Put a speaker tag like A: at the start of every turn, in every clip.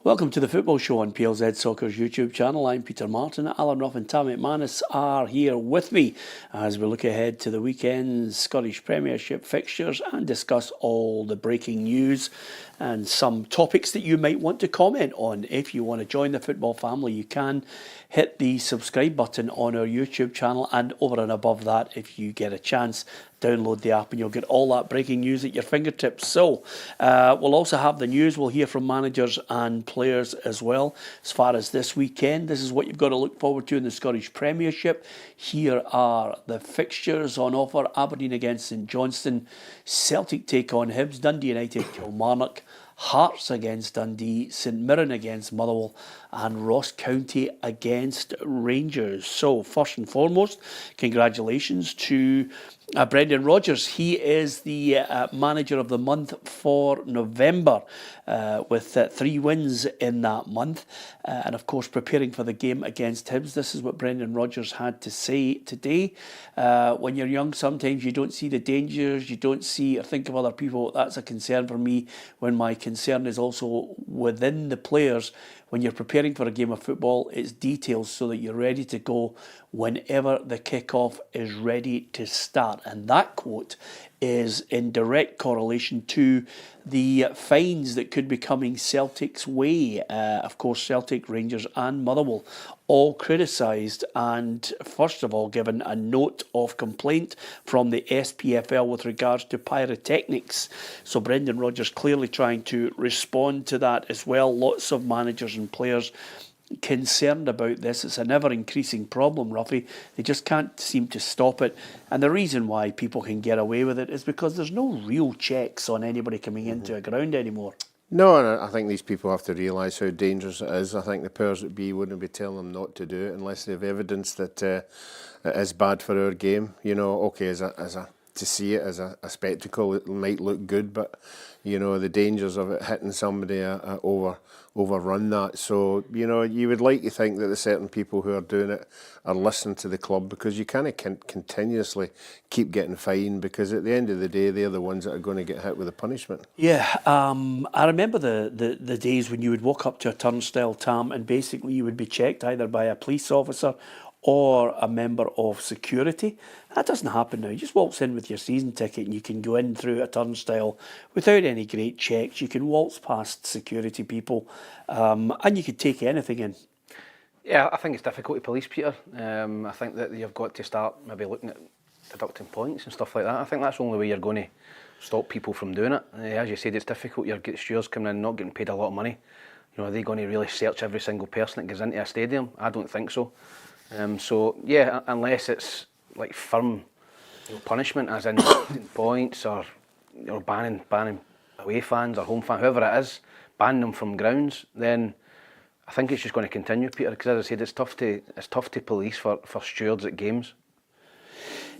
A: Welcome to the Football Show on PLZ Soccer's YouTube channel. I'm Peter Martin. Alan Ruff and Tam McManus are here with me as we look ahead to the weekend's Scottish Premiership fixtures and discuss all the breaking news and some topics that you might want to comment on. If you want to join the football family, you can hit the subscribe button on our YouTube channel, and over and above that, if you get a chance, download the app and you'll get all that breaking news at your fingertips. So we'll also have the news. We'll hear from managers and players as well. As far as this weekend, this is what you've got to look forward to in the Scottish Premiership. Here are the fixtures on offer. Aberdeen against St Johnstone, Celtic take on Hibs, Dundee United, Kilmarnock, Hearts against Dundee, St Mirren against Motherwell, and Ross County against Rangers. So first and foremost, congratulations to Brendan Rodgers. He is the manager of the month for November with 3 wins in that month. And of course, preparing for the game against Hibs. This is what Brendan Rodgers had to say today. When you're young, sometimes you don't see the dangers, you don't see or think of other people. That's a concern for me, when my concern is also within the players. When you're preparing for a game of football, it's details so that you're ready to go whenever the kickoff is ready to start. And that quote is in direct correlation to the fines that could be coming Celtic's way. Of course, Celtic, Rangers and Motherwell all criticised and first of all given a note of complaint from the SPFL with regards to pyrotechnics. So Brendan Rodgers clearly trying to respond to that as well. Lots of managers and players concerned about this. It's an ever-increasing problem, Ruffy. They just can't seem to stop it. And the reason why people can get away with it is because there's no real checks on anybody coming into a ground anymore.
B: No, and I think these people have to realise how dangerous it is. I think the powers that be wouldn't be telling them not to do it unless they have evidence that it is bad for our game. You know, okay, to see it as a spectacle, it might look good, but you know the dangers of it hitting somebody overrun that. So you know, you would like to think that the certain people who are doing it are listening to the club, because you kind of continuously keep getting fined, because at the end of the day they're the ones that are going to get hit with the punishment.
A: Yeah, I remember the days when you would walk up to a turnstile, Tam, and basically you would be checked either by a police officer or a member of security. That doesn't happen now. You just waltz in with your season ticket and you can go in through a turnstile without any great checks. You can waltz past security people and you could take anything in.
C: Yeah, I think it's difficult to police, Peter. I think that you've got to start maybe looking at deducting points and stuff like that. I think that's the only way you're going to stop people from doing it. As you said, it's difficult. You're getting stewards coming in, not getting paid a lot of money. You know, are they going to really search every single person that goes into a stadium? I don't think so. So yeah, unless it's like firm, punishment, as in points, or banning away fans or home fans, whoever it is, banning them from grounds, then I think it's just going to continue, Peter. Because as I said, it's tough to police for stewards at games.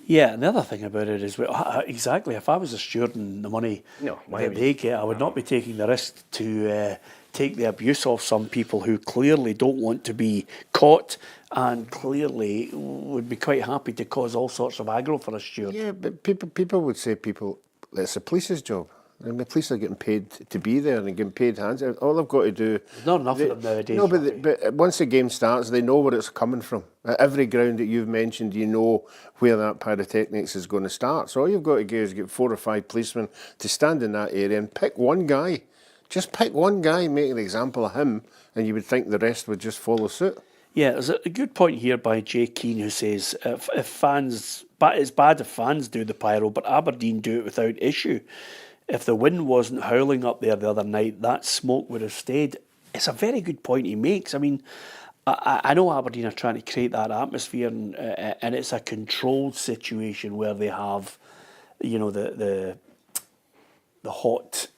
A: Yeah, and the other thing about it is, exactly, if I was a steward and the money that they get, I would not be taking the risk to take the abuse of some people who clearly don't want to be caught and clearly would be quite happy to cause all sorts of aggro for a steward.
B: Yeah, but people would say it's the police's job. And the police are getting paid to be there and getting paid hands. All they've got to do...
A: There's not enough of them nowadays.
B: No, but once the game starts, they know where it's coming from. At every ground that you've mentioned, you know where that pyrotechnics is going to start. So all you've got to do is get 4 or 5 policemen to stand in that area and pick one guy. Just pick one guy, make an example of him, and you would think the rest would just follow suit.
A: Yeah, there's a good point here by Jay Keane, who says, if fans... But it's bad if fans do the pyro, but Aberdeen do it without issue. If the wind wasn't howling up there the other night, that smoke would have stayed. It's a very good point he makes. I mean, I know Aberdeen are trying to create that atmosphere, and it's a controlled situation where they have, you know, the hot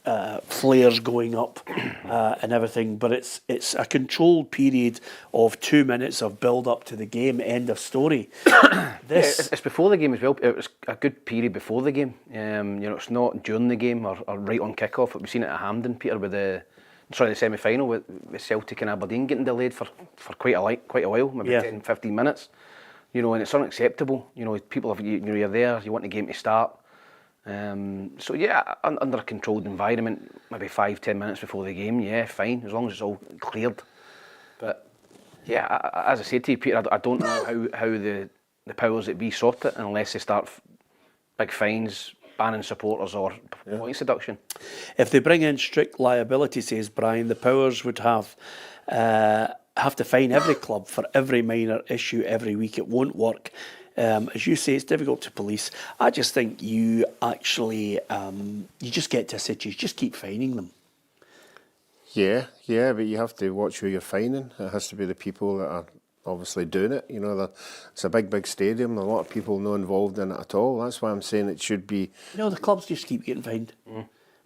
A: flares going up and everything, but it's a controlled period of 2 minutes of build up to the game. End of story.
C: It's before the game as well. It was a good period before the game. You know, it's not during the game or right on kick-off. We've seen it at Hampden, Peter, with the semi-final with Celtic and Aberdeen getting delayed for quite a while, maybe 10, 15 minutes. You know, and it's unacceptable. You know, people have, you're there, you want the game to start. So yeah, under a controlled environment, maybe 5-10 minutes before the game, yeah, fine, as long as it's all cleared. But yeah, as I said to you, Peter, I don't know how the powers that be sort it unless they start big fines, banning supporters or points deduction.
A: If they bring in strict liability, says Brian, the powers would have to fine every club for every minor issue every week. It won't work. As you say, it's difficult to police. I just think you actually, you just get to a situation, just keep fining them.
B: Yeah, but you have to watch who you're fining. It has to be the people that are obviously doing it. You know, it's a big stadium. A lot of people not involved in it at all. That's why I'm saying it should be.
A: You know, the clubs just keep getting fined.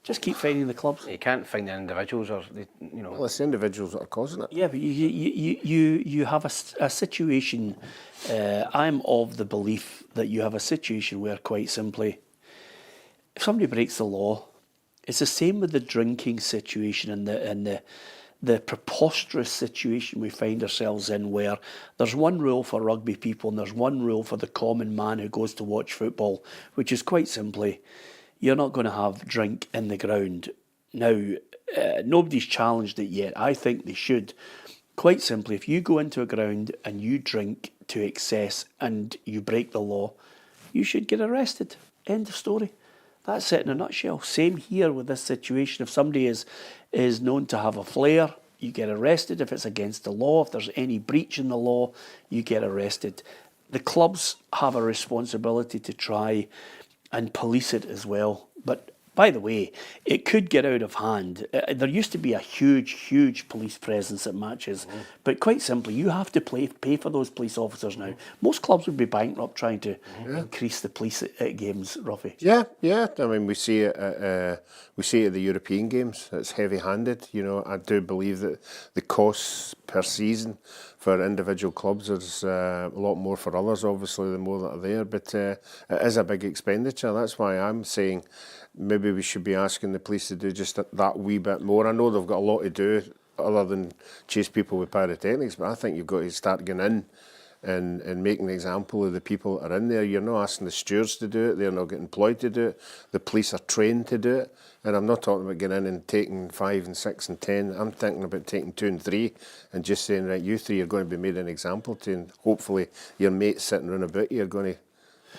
A: Just keep fining the clubs.
C: You can't fine the individuals, or
B: Well, it's the individuals that are causing it.
A: Yeah, but you have a situation. I'm of the belief that you have a situation where, quite simply, if somebody breaks the law, it's the same with the drinking situation and the preposterous situation we find ourselves in, where there's one rule for rugby people and there's one rule for the common man who goes to watch football, which is quite simply, you're not going to have drink in the ground. Now, nobody's challenged it yet. I think they should. Quite simply, if you go into a ground and you drink to excess and you break the law, you should get arrested. End of story. That's it in a nutshell. Same here with this situation. If somebody is known to have a flare, you get arrested. If it's against the law, if there's any breach in the law, you get arrested. The clubs have a responsibility to try and police it as well. But by the way, it could get out of hand. There used to be a huge police presence at matches, but quite simply, you have to pay for those police officers now. Most clubs would be bankrupt trying to increase the police at games, Ruffy.
B: Yeah. I mean, we see it at the European games. It's heavy-handed. You know, I do believe that the costs per season for individual clubs is a lot more for others, obviously, the more that are there. But it is a big expenditure. That's why I'm saying maybe we should be asking the police to do just that wee bit more. I know they've got a lot to do other than chase people with pyrotechnics, but I think you've got to start going in and making an example of the people that are in there. You're not asking the stewards to do it. They're not getting employed to do it. The police are trained to do it. And I'm not talking about getting in and taking 5 and 6 and 10. I'm thinking about taking 2 and 3 and just saying, right, you 3 are going to be made an example to, and hopefully your mates sitting around about you are going to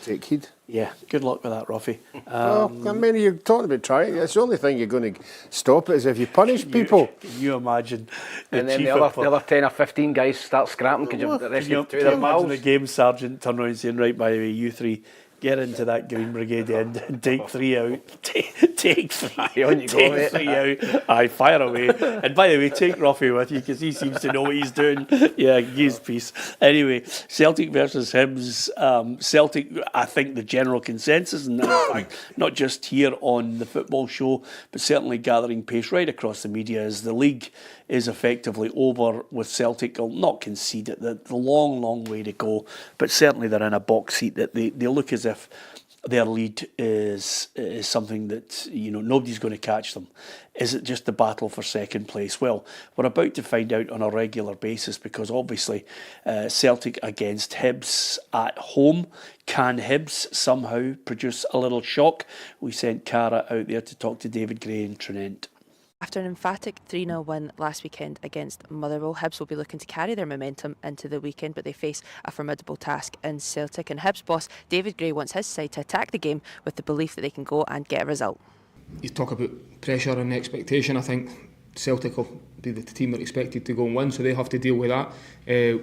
B: take heed.
A: Yeah, good luck with that, Ruffy.
B: I mean, you're talking about trying. It's the only thing you're going to stop it is if you punish people.
A: Can you imagine?
C: And then the other 10 or 15 guys start scrapping because the rest of
A: Can you imagine the game sergeant turn around and saying, right, by the way, you 3, get into that Green Brigade end and take 3 out. Take 3.
C: On you go,
A: take 3 out. Aye, fire away. And by the way, take Ruffy with you because he seems to know what he's doing. Yeah, use peace. Anyway, Celtic versus Hibs. Celtic, I think the general consensus, and in fact, not just here on the football show, but certainly gathering pace right across the media, is the league is effectively over with Celtic. Will not concede it. The long way to go, but certainly they're in a box seat that they look as if their lead is something that, you know, nobody's going to catch them. Is it just the battle for second place? Well, we're about to find out on a regular basis because obviously Celtic against Hibs at home. Can Hibs somehow produce a little shock? We sent Cara out there to talk to David Gray in Trinent.
D: After an emphatic 3-0 win last weekend against Motherwell, Hibs will be looking to carry their momentum into the weekend, but they face a formidable task in Celtic. And Hibs boss David Gray wants his side to attack the game with the belief that they can go and get a result.
E: You talk about pressure and expectation. I think Celtic will be the team that are expected to go and win, so they have to deal with that.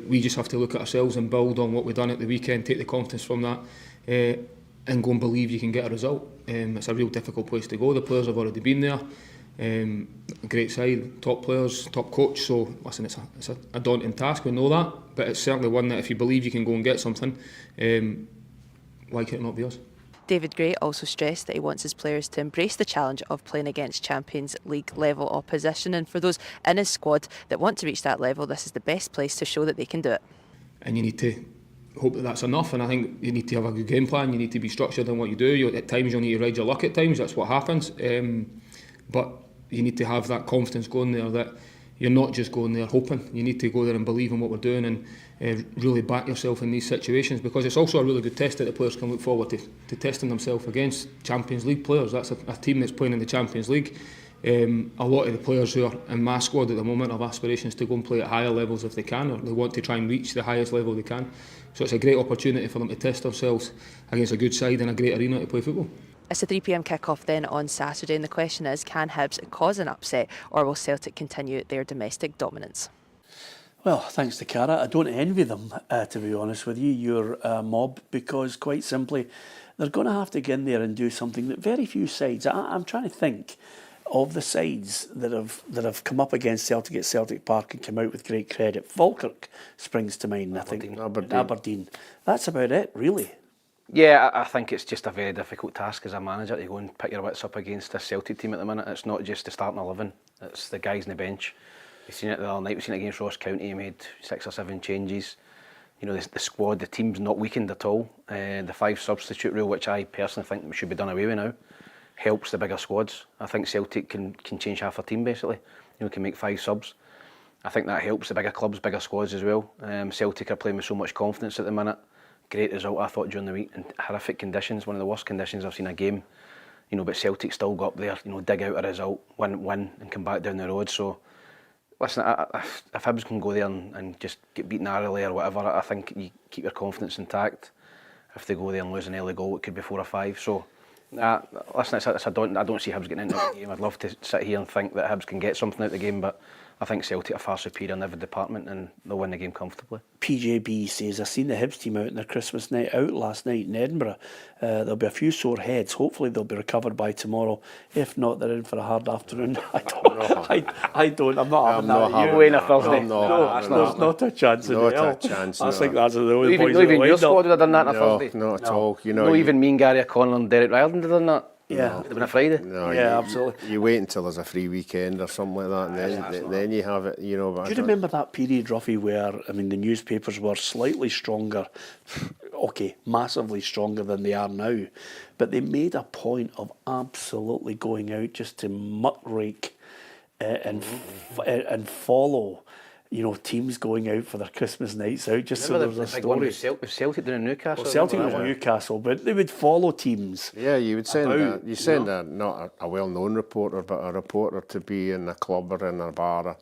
E: We just have to look at ourselves and build on what we've done at the weekend, take the confidence from that, and go and believe you can get a result. It's a real difficult place to go. The players have already been there. Great side, top players, top coach. So listen, it's a daunting task. We know that, but it's certainly one that if you believe you can go and get something, why can it not be us?
D: David Gray also stressed that he wants his players to embrace the challenge of playing against Champions League level opposition, and for those in his squad that want to reach that level, this is the best place to show that they can do it.
E: And you need to hope that that's enough, and I think you need to have a good game plan. You need to be structured in what you do. At times you'll need to ride your luck. At times that's what happens, but you need to have that confidence going there that you're not just going there hoping. You need to go there and believe in what we're doing and really back yourself in these situations, because it's also a really good test that the players can look forward to testing themselves against Champions League players. That's a team that's playing in the Champions League. A lot of the players who are in my squad at the moment have aspirations to go and play at higher levels if they can, or they want to try and reach the highest level they can. So it's a great opportunity for them to test themselves against a good side and a great arena to play football.
D: It's a 3 p.m. kick-off then on Saturday, and the question is, can Hibs cause an upset, or will Celtic continue their domestic dominance?
A: Well, thanks to Cara. I don't envy them, to be honest with you, your mob, because quite simply, they're going to have to get in there and do something that very few sides. I'm trying to think of the sides that have come up against Celtic at Celtic Park and come out with great credit. Falkirk springs to mind, I think. Aberdeen. That's about it, really.
C: Yeah, I think it's just a very difficult task as a manager to go and pick your wits up against a Celtic team at the minute. It's not just the starting 11, it's the guys on the bench. We've seen it the other night, we've seen it against Ross County, he made 6 or 7 changes. You know, the squad, the team's not weakened at all. The 5 substitute rule, which I personally think should be done away with now, helps the bigger squads. I think Celtic can change half their team basically, you know, can make 5 subs. I think that helps the bigger clubs, bigger squads as well. Celtic are playing with so much confidence at the minute. Great result, I thought, during the week, in horrific conditions, one of the worst conditions I've seen a game. You know, but Celtic still got up there, you know, dig out a result, win and come back down the road. So, listen, if Hibs can go there and just get beaten narrowly or whatever, I think you keep your confidence intact. If they go there and lose an early goal, it could be 4 or 5. So, listen, I don't see Hibs getting into the game. I'd love to sit here and think that Hibs can get something out of the game, but I think Celtic are far superior in every department and they'll win the game comfortably.
A: PJB says, I seen the Hibs team out in their Christmas night out last night in Edinburgh. There'll be a few sore heads. Hopefully they'll be recovered by tomorrow. If not, they're in for a hard afternoon. I'm not having that.
C: You win a Thursday.
A: There's not a chance in hell.
B: Not a chance.
A: I think that's the only boys
C: not even your squad would have done that on a Thursday.
B: Not at all. You know,
C: not even me and Gary O'Connell and Derek Ryland would have done that.
A: Yeah,
C: it would have been a Friday.
B: No,
A: yeah, absolutely.
B: You wait until there's a free weekend or something like that, and then you have it. You know.
A: Do you remember that period, Ruffy, where the newspapers were slightly stronger, okay, massively stronger than they are now, but they made a point of absolutely going out just to muckrake and follow. You know, teams going out for their Christmas nights out, just so there was a story.
C: With Celtic doing Newcastle.
A: Well, Celtic was Newcastle, but they would follow teams.
B: Yeah, you would send not a well-known reporter, but a reporter to be in a club or in a bar,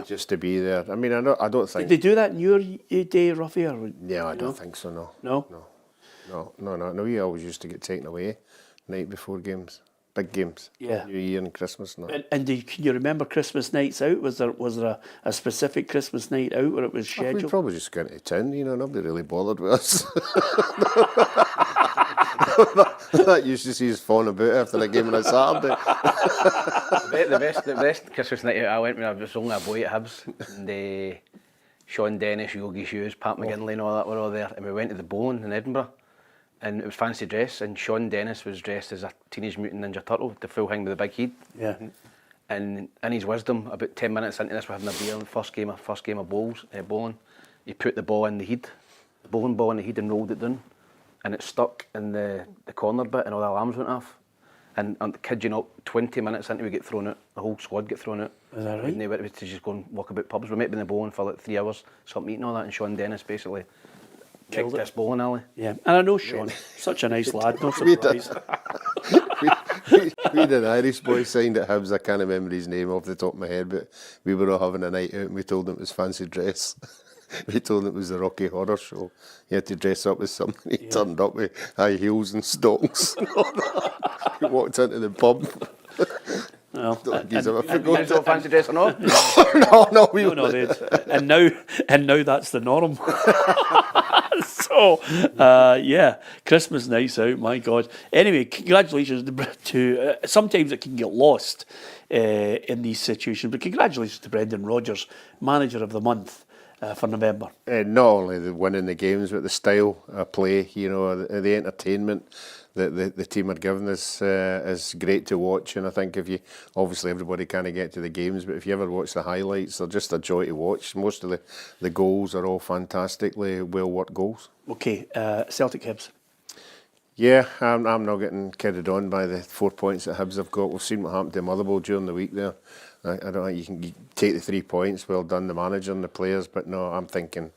B: just to be there. I mean, I don't think.
A: Did they do that in your day, Ruffy?
B: Yeah, I don't think so. No. You always used to get taken away night before games. Big games, New Year and Christmas. And
A: can you remember Christmas nights out? Was there a specific Christmas night out where it was scheduled?
B: We'd probably just go into town, you know, nobody really bothered with us. That used to see us falling about after a game on a Saturday.
C: the best Christmas night out I went when I was only a boy at Hibs, and Sean Dennis, Yogi Hughes, Pat McGinley and all that were all there, and we went to the Bowling in Edinburgh. And it was fancy dress, and Sean Dennis was dressed as a Teenage Mutant Ninja Turtle, the full thing with the big head.
A: Yeah.
C: And in his wisdom, about 10 minutes into this, we're having a beer, the first game of bowling, he put the ball in the head, the bowling ball in the head, and rolled it down, and it stuck in the corner bit, and all the alarms went off. And kid you not, 20 minutes into we get thrown out, the whole squad get thrown out.
A: Is that right?
C: And they went to just go and walk about pubs. We met in the bowling for like 3 hours, something eating all that, and Sean Dennis basically kicked this bowling alley.
A: Yeah, and I know Sean, such a nice lad, no surprise.
B: We had an Irish boy signed at Hibs, I can't remember his name off the top of my head, but we were all having a night out and we told him it was fancy dress. We told him it was the Rocky Horror Show. He had to dress up as something. He turned up with high heels and stocks. He walked into the pub.
A: Well,
C: and so fancy dress or not?
A: No. And now that's the norm. So, Christmas nights out, my God. Anyway, congratulations to sometimes it can get lost in these situations, but congratulations to Brendan Rodgers, Manager of the Month for November.
B: Not only the winning the games, but the style of play, you know, the entertainment that the team are giving us is great to watch. And I think obviously everybody can't get to the games, but if you ever watch the highlights, they're just a joy to watch. Most of the goals are all fantastically well worked goals.
A: Okay, Celtic Hibs.
B: Yeah, I'm not getting carried on by the 4 points that Hibs have got. We've seen what happened to Motherwell during the week there. I don't think you take the 3 points. Well done, the manager and the players. But no, I'm thinking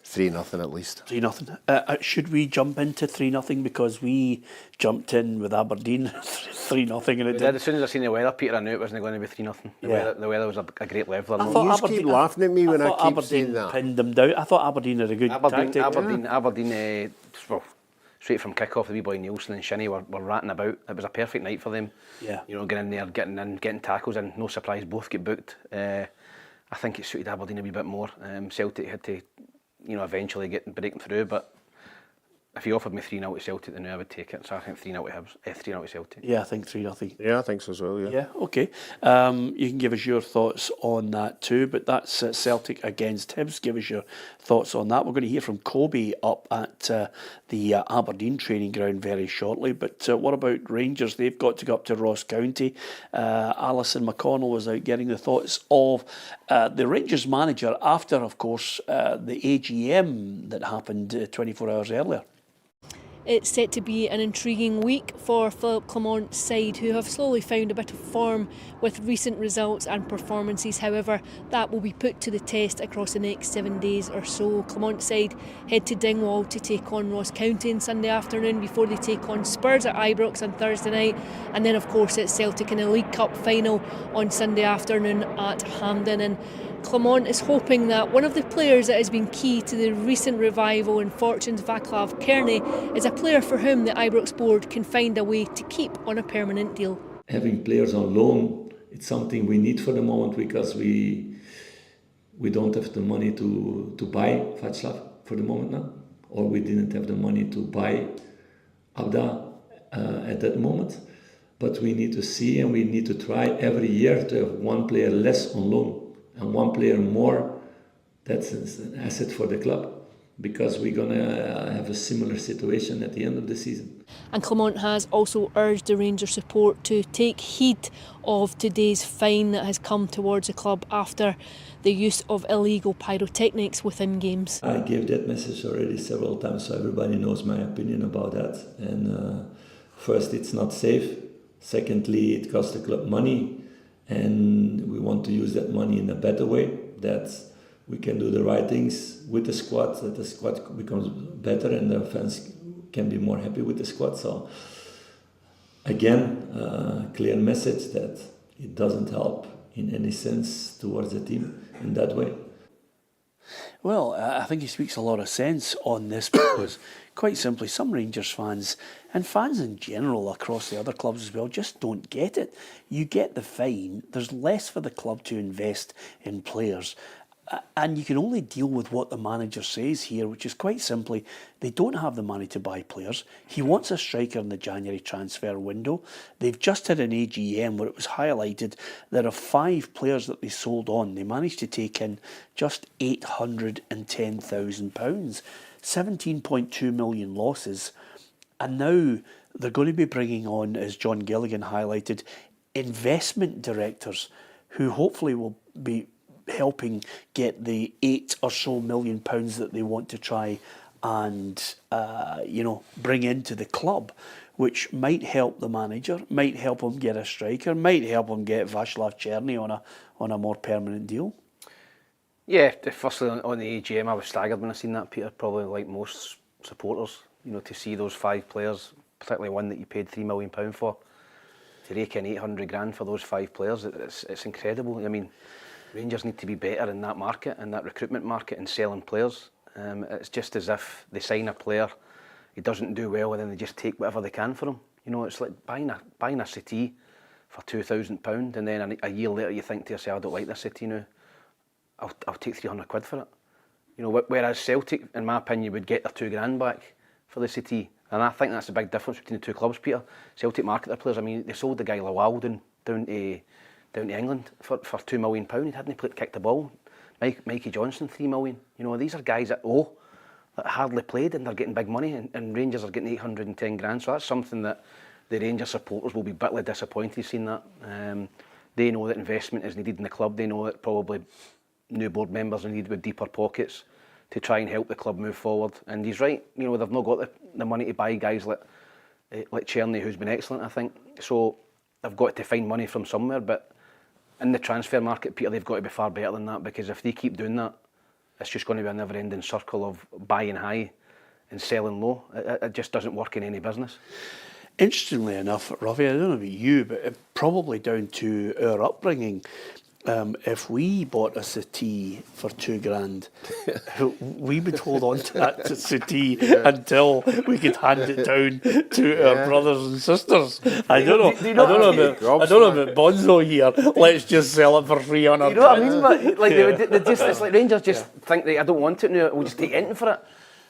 B: 3-0 at least.
A: 3-0. Should we jump into 3-0 because we jumped in with Aberdeen 3-0 and it did.
C: As soon as I seen the weather, Peter, I knew it wasn't going to be 3-0. The weather was a great leveller.
B: You keep laughing at me when I keep saying that.
A: Pinned them down. I thought Aberdeen had a good tactic.
C: Aberdeen, well, straight from kick-off, the wee boy Nielsen and Shinnie were ratting about. It was a perfect night for them.
A: Yeah.
C: You know, getting in there, getting tackles in. No surprise, both get booked. I think it suited Aberdeen a wee bit more. Celtic had to, eventually break through, but if you offered me 3-0 to Celtic, then I would take it. So I think 3-0 to Hibs, 3-0 to Celtic.
A: Yeah, I think 3-0.
B: Yeah, I think so as well, yeah.
A: Yeah, okay. You can give us your thoughts on that too, but that's Celtic against Hibs. Give us your thoughts on that. We're going to hear from Kobe up at the Aberdeen training ground very shortly, but what about Rangers? They've got to go up to Ross County. Alison McConnell was out getting the thoughts of the Rangers manager after, of course, the AGM that happened 24 hours earlier.
F: It's set to be an intriguing week for Philippe Clement's side, who have slowly found a bit of form with recent results and performances. However, that will be put to the test across the next 7 days or so. Clement's side head to Dingwall to take on Ross County on Sunday afternoon before they take on Spurs at Ibrox on Thursday night. And then, of course, it's Celtic in a League Cup final on Sunday afternoon at Hampden. And Clement is hoping that one of the players that has been key to the recent revival in fortunes, Vaclav Kearney, is a player for whom the Ibrox board can find a way to keep on a permanent deal.
G: Having players on loan, it's something we need for the moment because we don't have the money to buy Vaclav for the moment now, or we didn't have the money to buy Abda at that moment. But we need to see and we need to try every year to have one player less on loan and one player more. That's an asset for the club, because we're going to have a similar situation at the end of the season.
F: And Clement has also urged the Rangers support to take heed of today's fine that has come towards the club after the use of illegal pyrotechnics within games.
G: I gave that message already several times, so everybody knows my opinion about that. And first, it's not safe. Secondly, it costs the club money, and we want to use that money in a better way, that we can do the right things with the squad, that the squad becomes better and the fans can be more happy with the squad. So again, clear message that it doesn't help in any sense towards the team in that way.
A: Well, I think he speaks a lot of sense on this because, quite simply, some Rangers fans and fans in general across the other clubs as well just don't get it. You get the fine, there's less for the club to invest in players, and you can only deal with what the manager says here, which is quite simply, they don't have the money to buy players. He wants a striker in the January transfer window. They've just had an AGM where it was highlighted that of 5 players that they sold on, they managed to take in just £810,000, 17.2 million losses. And now they're going to be bringing on, as John Gilligan highlighted, investment directors who hopefully will be helping get the £8 or so million that they want to try and bring into the club, which might help the manager, might help him get a striker, might help him get Vaclav Cherny on a more permanent deal.
C: Yeah, firstly on the AGM, I was staggered when I seen that, Peter. Probably like most supporters, to see those 5 players, particularly one that you paid £3 million for, to rake in 800 grand for those 5 players. It's incredible. I mean, Rangers need to be better in that market, in that recruitment market, and selling players. It's just as if they sign a player, he doesn't do well, and then they just take whatever they can for him. It's like buying a settee for £2,000, and then a year later you think to yourself, I don't like this settee now. I'll take 300 quid for it. Whereas Celtic, in my opinion, would get their £2,000 back for the settee. And I think that's the big difference between the two clubs, Peter. Celtic market their players. I mean, they sold the guy Lawal down to England for £2 million. He hadn't kicked the ball. Mikey Johnstone, £3 million. These are guys that hardly played, and they're getting big money, and Rangers are getting 810 grand. So that's something that the Rangers supporters will be bitterly disappointed seeing that. They know that investment is needed in the club. They know that probably new board members are needed with deeper pockets to try and help the club move forward. And he's right. They've not got the money to buy guys like like Czerny, who's been excellent, I think. So they've got to find money from somewhere, but in the transfer market, Peter, they've got to be far better than that, because if they keep doing that, it's just going to be a never-ending circle of buying high and selling low. It just doesn't work in any business.
A: Interestingly enough, Ruffy, I don't know about you, but probably down to our upbringing, if we bought a settee for £2,000, we would hold on to that settee until we could hand it down to our brothers and sisters. I don't know about Bonzo here. Let's just sell it for 300.
C: You know what I mean? But like it's like Rangers just think I don't want it now. We'll just take anything for it.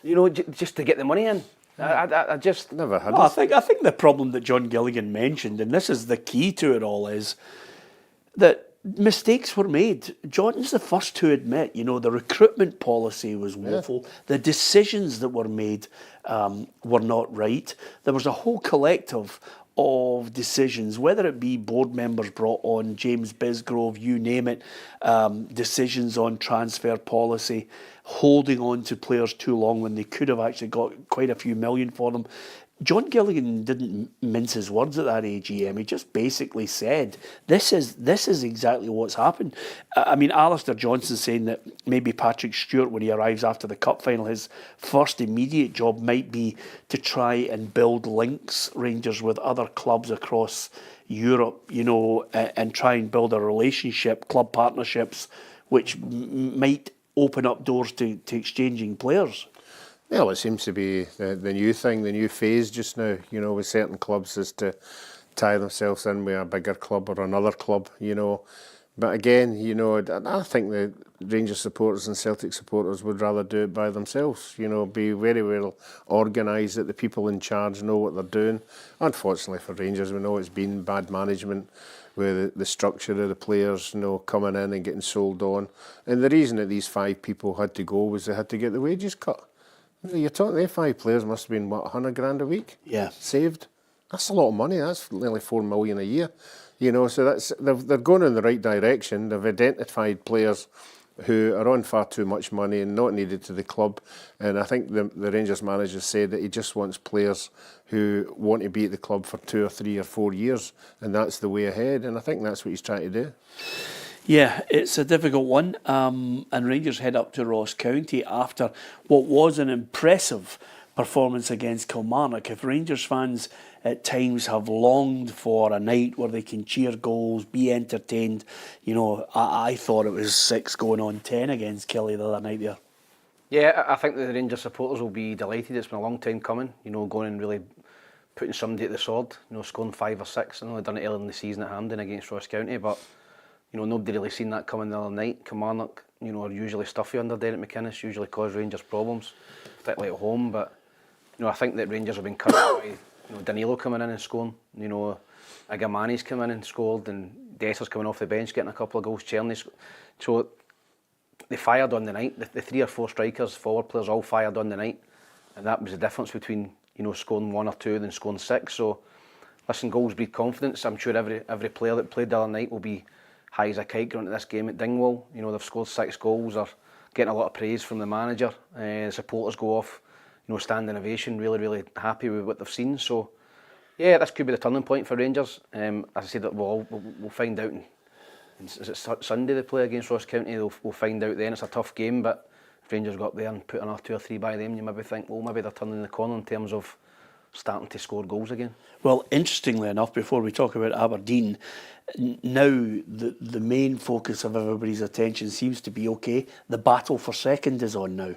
C: You know, just to get the money in. I just
B: never had.
A: Well, I think the problem that John Gilligan mentioned, and this is the key to it all, is that mistakes were made. John's the first to admit, the recruitment policy was woeful. The decisions that were made were not right. There was a whole collective of decisions, whether it be board members brought on, James Bisgrove, you name it, decisions on transfer policy, holding on to players too long when they could have actually got quite a few million for them. John Gilligan didn't mince his words at that AGM. He just basically said, this is exactly what's happened. I mean, Alistair Johnston saying that maybe Patrick Stewart, when he arrives after the cup final, his first immediate job might be to try and build links, Rangers, with other clubs across Europe, and try and build a relationship, club partnerships, which might open up doors to exchanging players.
B: Well, it seems to be the new thing, the new phase just now, with certain clubs, is to tie themselves in with a bigger club or another club, But again, I think the Rangers supporters and Celtic supporters would rather do it by themselves, be very well organised, that the people in charge know what they're doing. Unfortunately for Rangers, we know it's been bad management with the structure of the players, coming in and getting sold on. And the reason that these 5 people had to go was they had to get the wages cut. You're talking, they 5 players must have been, $100,000 a week?
A: Yeah.
B: Saved. That's a lot of money. That's nearly $4 million a year. So they're going in the right direction. They've identified players who are on far too much money and not needed to the club. And I think the Rangers manager said that he just wants players who want to be at the club for 2 or 3 or 4 years. And that's the way ahead. And I think that's what he's trying to do.
A: Yeah, it's a difficult one, and Rangers head up to Ross County after what was an impressive performance against Kilmarnock. If Rangers fans at times have longed for a night where they can cheer goals, be entertained, I thought it was 6 going on 10 against Killie the other night there.
C: Yeah, I think the Rangers supporters will be delighted. It's been a long time coming, going and really putting somebody at the sword, scoring 5 or 6. I know they've done it earlier in the season at Hampden against Ross County, but nobody really seen that coming the other night. Kilmarnock, are usually stuffy under Derek McInnes, usually cause Rangers problems, particularly at home. But, I think that Rangers have been cut by, Danilo coming in and scoring. Agamani's come in and scored, and Dessers coming off the bench getting a couple of goals. Czerny. So they fired on the night. The 3 or 4 strikers, forward players, all fired on the night, and that was the difference between scoring 1 or 2 than scoring 6. So, listen, goals breed confidence. I'm sure every player that played the other night will be high as a kite going into this game at Dingwall. They've scored 6 goals, are getting a lot of praise from the manager. The supporters go off, standing ovation, really, really happy with what they've seen. So, yeah, this could be the turning point for Rangers. As I said, we'll find out. Is it Sunday they play against Ross County? We'll find out then. It's a tough game, but if Rangers go up there and put another 2 or 3 by them, you maybe think, maybe they're turning the corner in terms of starting to score goals again.
A: Well, interestingly enough, before we talk about Aberdeen, now the main focus of everybody's attention seems to be, the battle for second is on now.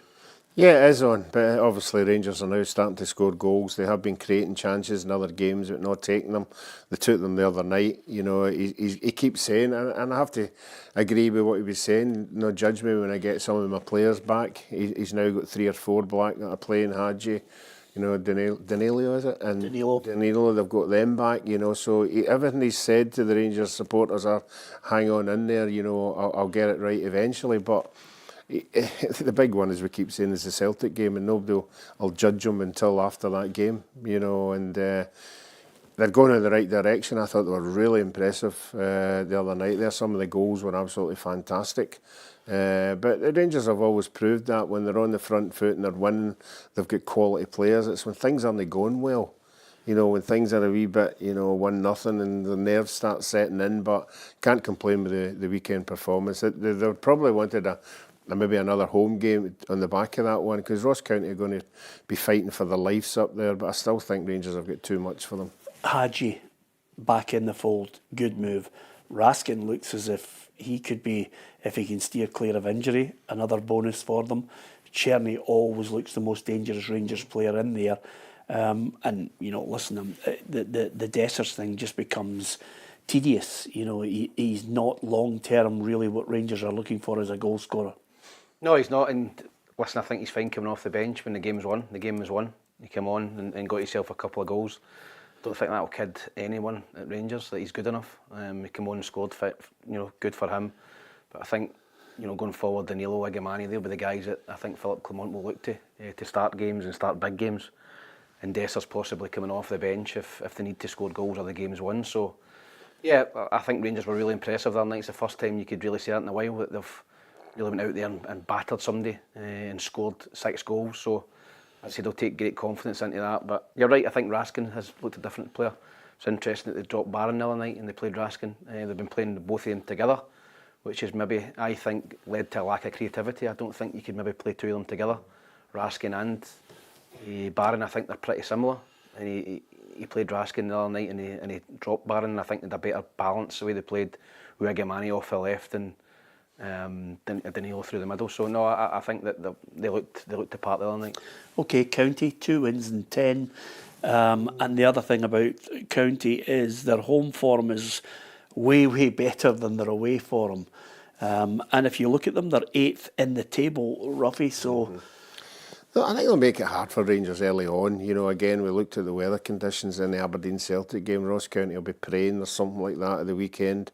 B: Yeah, it is on, but obviously Rangers are now starting to score goals. They have been creating chances in other games but not taking them. They took them the other night. He keeps saying, and I have to agree with what he was saying, no judge me when I get some of my players back. He's now got 3 or 4 black that are playing, Hadji. Danilo, is it? And Danilo, they've got them back, so everything he's said to the Rangers supporters are, hang on in there, I'll get it right eventually, but the big one, as we keep saying, is the Celtic game, and nobody will judge them until after that game, and they're going in the right direction. I thought they were really impressive the other night there. Some of the goals were absolutely fantastic. But the Rangers have always proved that when they're on the front foot and they're winning, they've got quality players. It's when things aren't going well, you know, when things are a wee bit, you know, 1-0 and the nerves start setting in, but can't complain with the weekend performance. They probably wanted maybe another home game on the back of that one, because Ross County are going to be fighting for their lives up there, but I still think Rangers have got too much for them.
A: Hadji back in the fold, good move. Raskin looks as if he could be, if he can steer clear of injury, another bonus for them. Cherny always looks the most dangerous Rangers player in there. And, you know, listen, the Dessers thing just becomes tedious. You know, he's not long-term really what Rangers are looking for as a goal scorer.
C: No, he's not. And listen, I think he's fine coming off the bench when the game's won. The game was won. He came on and got himself a couple of goals. Don't think that'll kid anyone at Rangers that he's good enough. He came on and scored, good for him. But I think, you know, going forward, Danilo, Igamani, they'll be the guys that I think Philippe Clement will look to start games and start big games. And Dessers possibly coming off the bench if they need to score goals or the game's won. So, yeah, I think Rangers were really impressive the other night. It's the first time you could really see that in a while, that they've really went out there and battered somebody and scored 6 goals. So, I'd say they'll take great confidence into that. But you're right, I think Raskin has looked a different player. It's interesting that they dropped Barron the other night and they played Raskin. They've been playing both of them together, which has maybe, I think, led to a lack of creativity. I don't think you could maybe play 2 of them together, Raskin and Barron. I think they're pretty similar. And he played Raskin the other night and he dropped Barron. And I think they had a better balance the way they played with Igamani off the left and Danilo through the middle. So no, I think that they looked the part the other night.
A: Okay, County, 2 wins in 10. And the other thing about County is their home form is way better than their away form. And if you look at them, they're 8th in the table, Ruffy. So
B: I think they'll make it hard for Rangers early on. You know, again, we looked at the weather conditions in the Aberdeen Celtic game. Ross County will be praying or something like that at the weekend.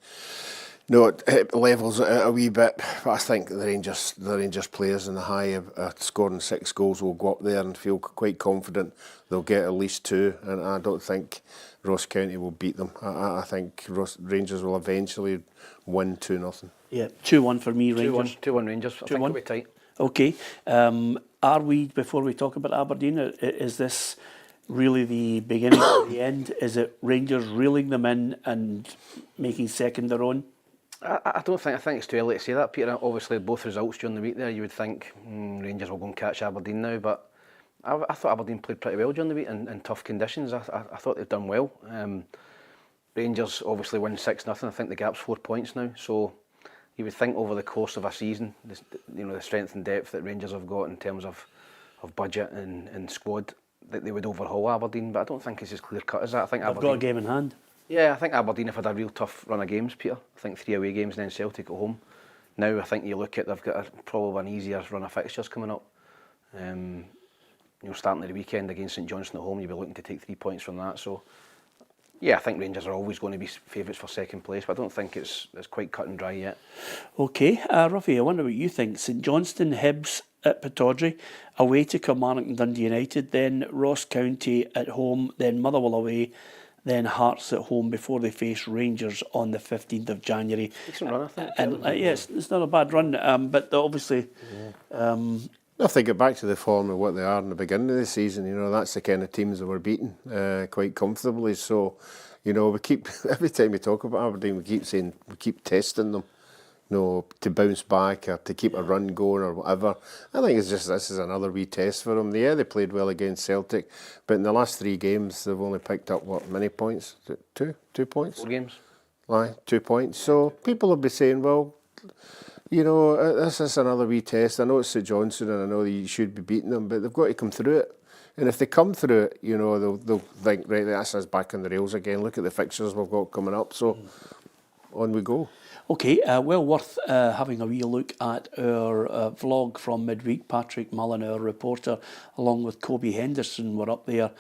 B: No, it levels it out a wee bit, but I think the Rangers players in the high scoring 6 goals will go up there and feel quite confident they'll get at least 2, and I don't think Ross County will beat them. I think Rangers will eventually win 2-0.
A: Yeah, 2-1 for me, Rangers.
C: 2-1 Rangers. I think it'll be tight.
A: Okay, are we, before we talk about Aberdeen, is this really the beginning of the end? Is it Rangers reeling them in and making second their own?
C: I don't think. I think it's too early to say that, Peter. Obviously, both results during the week there, you would think Rangers will go and catch Aberdeen now, but I thought Aberdeen played pretty well during the week in tough conditions. I thought they'd done well. Rangers obviously win 6-0. I think the gap's 4 points now. So you would think over the course of a season, the strength and depth that Rangers have got in terms of budget and squad, that they would overhaul Aberdeen. But I don't think it's as clear cut as that. I think
A: They've got a game in hand.
C: Yeah, I think Aberdeen have had a real tough run of games, Peter. I think 3 away games and then Celtic at home. Now I think you look at, they've got probably an easier run of fixtures coming up. Starting at the weekend against St Johnstone at home, you'll be looking to take 3 points from that. So, yeah, I think Rangers are always going to be favourites for second place, but I don't think it's quite cut and dry yet. Okay,
A: Ruffy, I wonder what you think. St Johnstone, Hibs at Pittodrie, away to Kilmarnock and Dundee United, then Ross County at home, then Motherwell away, then Hearts at home before they face Rangers on the 15th of January.
C: Decent run, I think.
A: And yes, it's not a bad run, but obviously...
B: If they get back to the form of what they are in the beginning of the season, that's the kind of teams that we're beating quite comfortably. So, we keep, every time we talk about Aberdeen, we keep saying, we keep testing them, to bounce back or to keep a run going or whatever. I think this is another wee test for them. Yeah, they played well against Celtic, but in the last 3 games, they've only picked up, many points? 2 points?
C: 4 games.
B: Aye, 2 points. So people will be saying, well, this is another wee test. I know it's St Johnstone and I know that you should be beating them, but they've got to come through it. And if they come through it, they'll think, right, that's us back on the rails again. Look at the fixtures we've got coming up. So on we go.
A: Okay, well worth having a wee look at our vlog from midweek. Patrick Mullen, our reporter, along with Kobe Henderson, were up there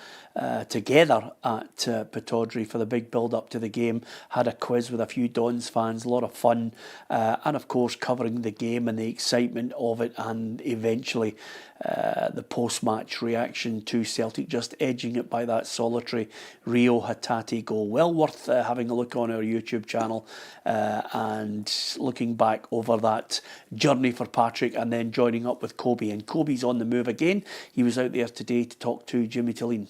A: together at Pittodrie for the big build-up to the game. Had a quiz with a few Dons fans, a lot of fun, and of course covering the game and the excitement of it, and eventually the post-match reaction to Celtic just edging it by that solitary Rio Hatate goal. Well worth having a look on our YouTube channel and looking back over that journey for Patrick, and then joining up with Kobe. And Kobe's on the move again. He was out there today to talk to Jimmy Tilleen.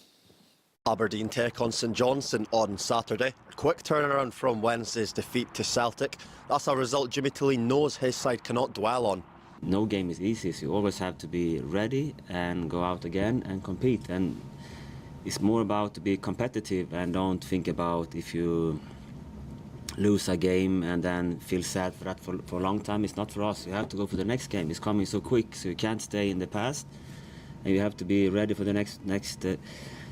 H: Aberdeen take on St Johnstone on Saturday. Quick turnaround from Wednesday's defeat to Celtic. That's a result Jimmy Tilly knows his side cannot dwell on.
I: No game is easy, so you always have to be ready and go out again and compete. And it's more about to be competitive and don't think about if you lose a game and then feel sad for that for a long time. It's not for us. You have to go for the next game. It's coming so quick, so you can't stay in the past. And you have to be ready for the next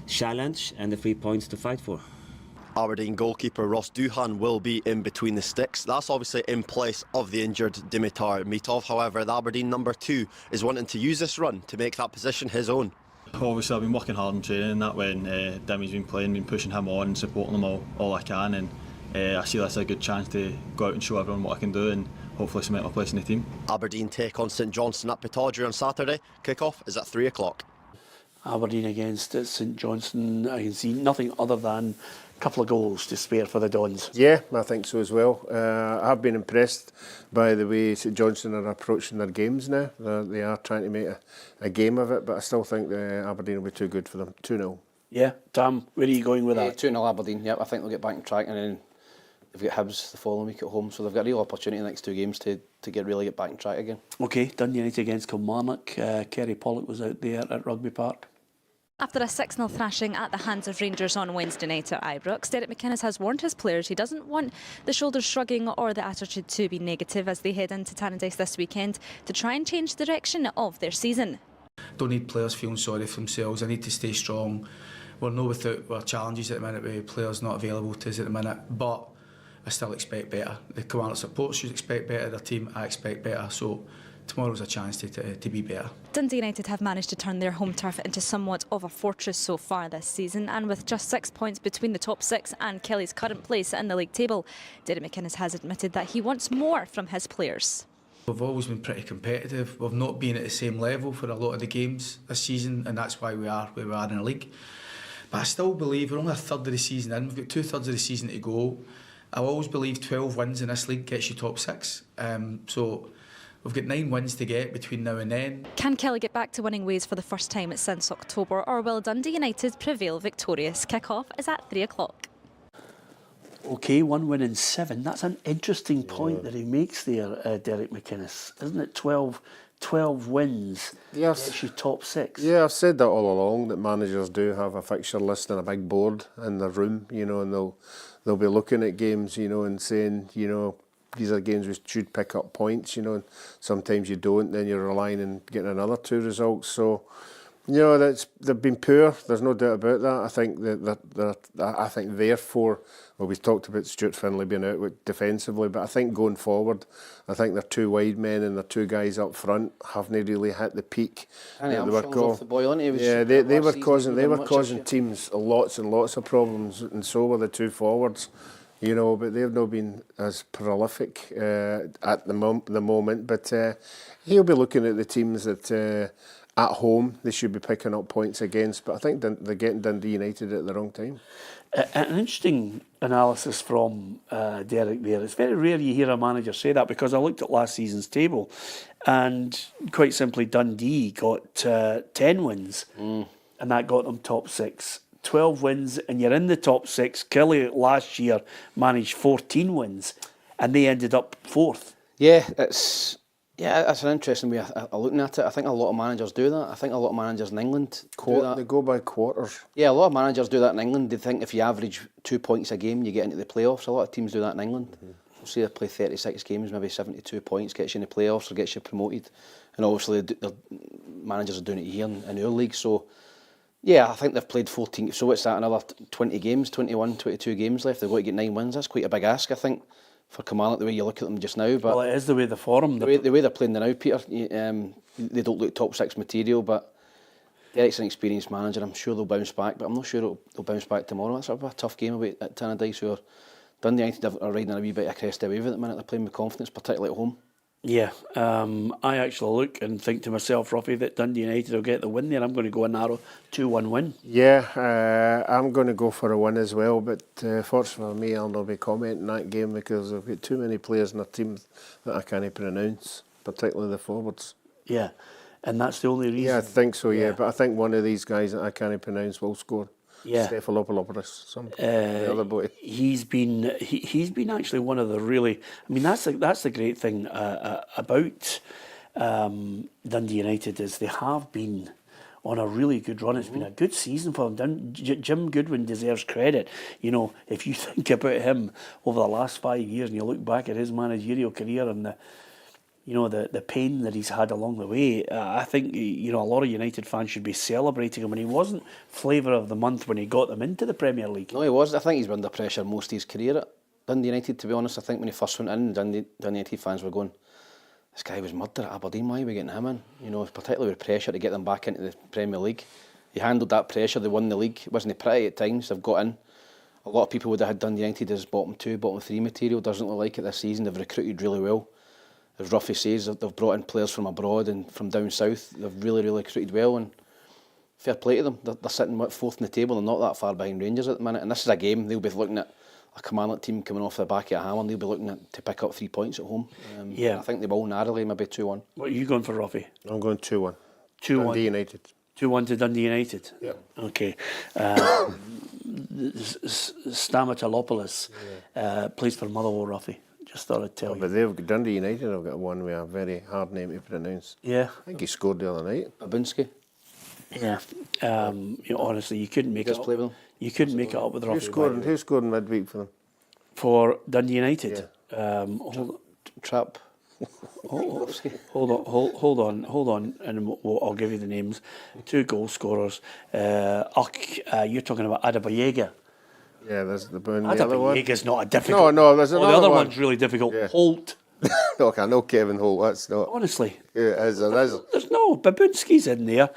I: challenge and the 3 points to fight for.
H: Aberdeen goalkeeper Ross Duhan will be in between the sticks. That's obviously in place of the injured Dimitar Mitov. However, the Aberdeen number 2 is wanting to use this run to make that position his own.
J: Obviously I've been working hard in training, that when Dimmy's been playing, been pushing him on and supporting him all I can, and I see that's a good chance to go out and show everyone what I can do and hopefully cement my place in the team.
H: Aberdeen take on St Johnstone at Pittodrie on Saturday. Kick-off is at 3 o'clock.
A: Aberdeen against St Johnstone, I can see nothing other than a couple of goals to spare for the Dons.
B: Yeah, I think so as well. I've been impressed by the way St Johnstone are approaching their games now. They are trying to make a game of it, but I still think Aberdeen will be too good for them. 2-0.
A: Yeah, Tam, where are you going with that?
C: 2-0 Aberdeen, yep, I think they'll get back on track, and then they've got Hibs the following week at home, so they've got a real opportunity in the next 2 games to really get back on track again.
A: Okay, Dundee United against Kilmarnock. Kerry Pollock was out there at Rugby Park.
K: After a 6-0 thrashing at the hands of Rangers on Wednesday night at Ibrox, Derek McInnes has warned his players he doesn't want the shoulders shrugging or the attitude to be negative as they head into Tannadice this weekend to try and change the direction of their season.
L: Don't need players feeling sorry for themselves. I need to stay strong. We're no without our challenges at the minute with players not available to us at the minute, but I still expect better. The Kilmarnock supporters should expect better, their team I expect better, so tomorrow's a chance to be better. Dundee
K: United have managed to turn their home turf into somewhat of a fortress so far this season, and with just 6 points between the top 6 and Kelly's current place in the league table, Derek McInnes has admitted that he wants more from his players.
L: We've always been pretty competitive. We've not been at the same level for a lot of the games this season, and that's why we are where we are in the league. But I still believe we're only a third of the season in. We've got 2/3 of the season to go. I always believe 12 wins in this league gets you top 6. So we've got 9 wins to get between now and then.
K: Can Kelly get back to winning ways for the first time since October, or will Dundee United prevail victorious? Kick-off is at 3 o'clock.
A: Okay, 1 win in 7. That's an interesting point that he makes there, Derek McInnes. Isn't it 12 wins gets you top 6?
B: Yeah, I've said that all along, that managers do have a fixture list and a big board in their room, you know, and they'll be looking at games, you know, and saying, you know, these are games we should pick up points, you know, and sometimes you don't, then you're relying on getting another 2 results. So, you know, they've been poor. There's no doubt about that. I think therefore, well, we've talked about Stuart Finlay being out defensively, but I think going forward, I think their 2 wide men and their 2 guys up front haven't really hit the peak.
C: And they were
B: causing teams lots and lots of problems, and so were the 2 forwards. You know, but they've not been as prolific at the moment. But he'll be looking at the teams that at home they should be picking up points against. But I think they're getting Dundee United at the wrong time.
A: An interesting analysis from Derek there. It's very rare you hear a manager say that, because I looked at last season's table and quite simply Dundee got 10 wins and that got them top 6. 12 wins and you're in the top 6. Kelly last year managed 14 wins and they ended up 4th.
C: Yeah, that's an interesting way of looking at it. I think a lot of managers do that. I think a lot of managers in England do that.
B: They go by quarters.
C: Yeah, a lot of managers do that in England. They think if you average 2 points a game, you get into the playoffs. A lot of teams do that in England. Say they play 36 games, maybe 72 points, gets you in the playoffs or gets you promoted. And obviously the managers are doing it here in our league. So yeah, I think they've played 14. So what's that, another 20 games, 21, 22 games left. They've got to get 9 wins. That's quite a big ask, I think, for Kilmarnock, the way you look at them just now. But
A: well, it is the way they form.
C: The way they're playing now, Peter, they don't look top 6 material, but Derek's an experienced manager. I'm sure they'll bounce back, but I'm not sure they'll bounce back tomorrow. That's a tough game away at Tannadice, where Dundee United are riding a wee bit of a crest wave at the minute. They're playing with confidence, particularly at home.
A: Yeah, I actually look and think to myself, Ruffy, that Dundee United will get the win there. I'm going to go a narrow 2-1 win.
B: Yeah, I'm going to go for a win as well, but fortunately for me, I'll not be commenting that game because I've got too many players in our team that I can't pronounce, particularly the forwards.
A: Yeah, and that's the only reason.
B: Yeah, I think so, yeah. But I think one of these guys that I can't pronounce will score.
A: Yeah.
B: Stephalopoulos, the other boy.
A: He's been actually one of the really. I mean, that's the great thing about Dundee United is they have been on a really good run. It's been a good season for them. Jim Goodwin deserves credit. You know, if you think about him over the last 5 years and you look back at his managerial career and the pain that he's had along the way, I think a lot of United fans should be celebrating him. And he wasn't flavour of the month when he got them into the Premier League.
C: No, he was. I think he's been under pressure most of his career at Dundee United, to be honest. I think when he first went in, Dundee United fans were going, this guy was murdered at Aberdeen, why are we getting him in? You know, particularly with pressure to get them back into the Premier League. He handled that pressure, they won the league. Wasn't he pretty at times? They've got in. A lot of people would have had Dundee United as bottom 2, bottom 3 material. Doesn't look like it this season. They've recruited really well. As Ruffy says, they've brought in players from abroad and from down south. They've really, really recruited well, and fair play to them. They're sitting 4th in the table and not that far behind Rangers at the minute. And this is a game they'll be looking at. A Kilmarnock team coming off the back of a hammer, they'll be looking to pick up 3 points at home. I think they will narrowly, maybe 2-1.
A: What are you going for, Ruffy?
B: I'm going 2-1.
A: 2-1.
B: Dundee United.
A: 2-1 to Dundee United?
B: Yeah.
A: Okay. Stamatolopoulos plays for Motherwell, Ruffy. Just thought I'd tell you.
B: But Dundee United have got one with a very hard name to pronounce.
A: Yeah.
B: I think he scored the other night.
C: Babinski.
A: Yeah. Honestly, you couldn't make it up.
C: Play with them.
A: You couldn't make it up with Ruffy.
B: Who scored in midweek for them?
A: For Dundee United?
B: Yeah.
C: Trap.
A: Hold on, and I'll give you the names. 2 goal scorers. You're talking about Adebayoga.
B: Yeah, there's the other one.
A: Adebayoga's not a difficult.
B: No, there's another one.
A: The other one's really difficult.
B: Yeah.
A: Holt.
B: Look, I know Kevin Holt. That's not.
A: Honestly.
B: Yeah, it is.
A: There's no Babinski's in there.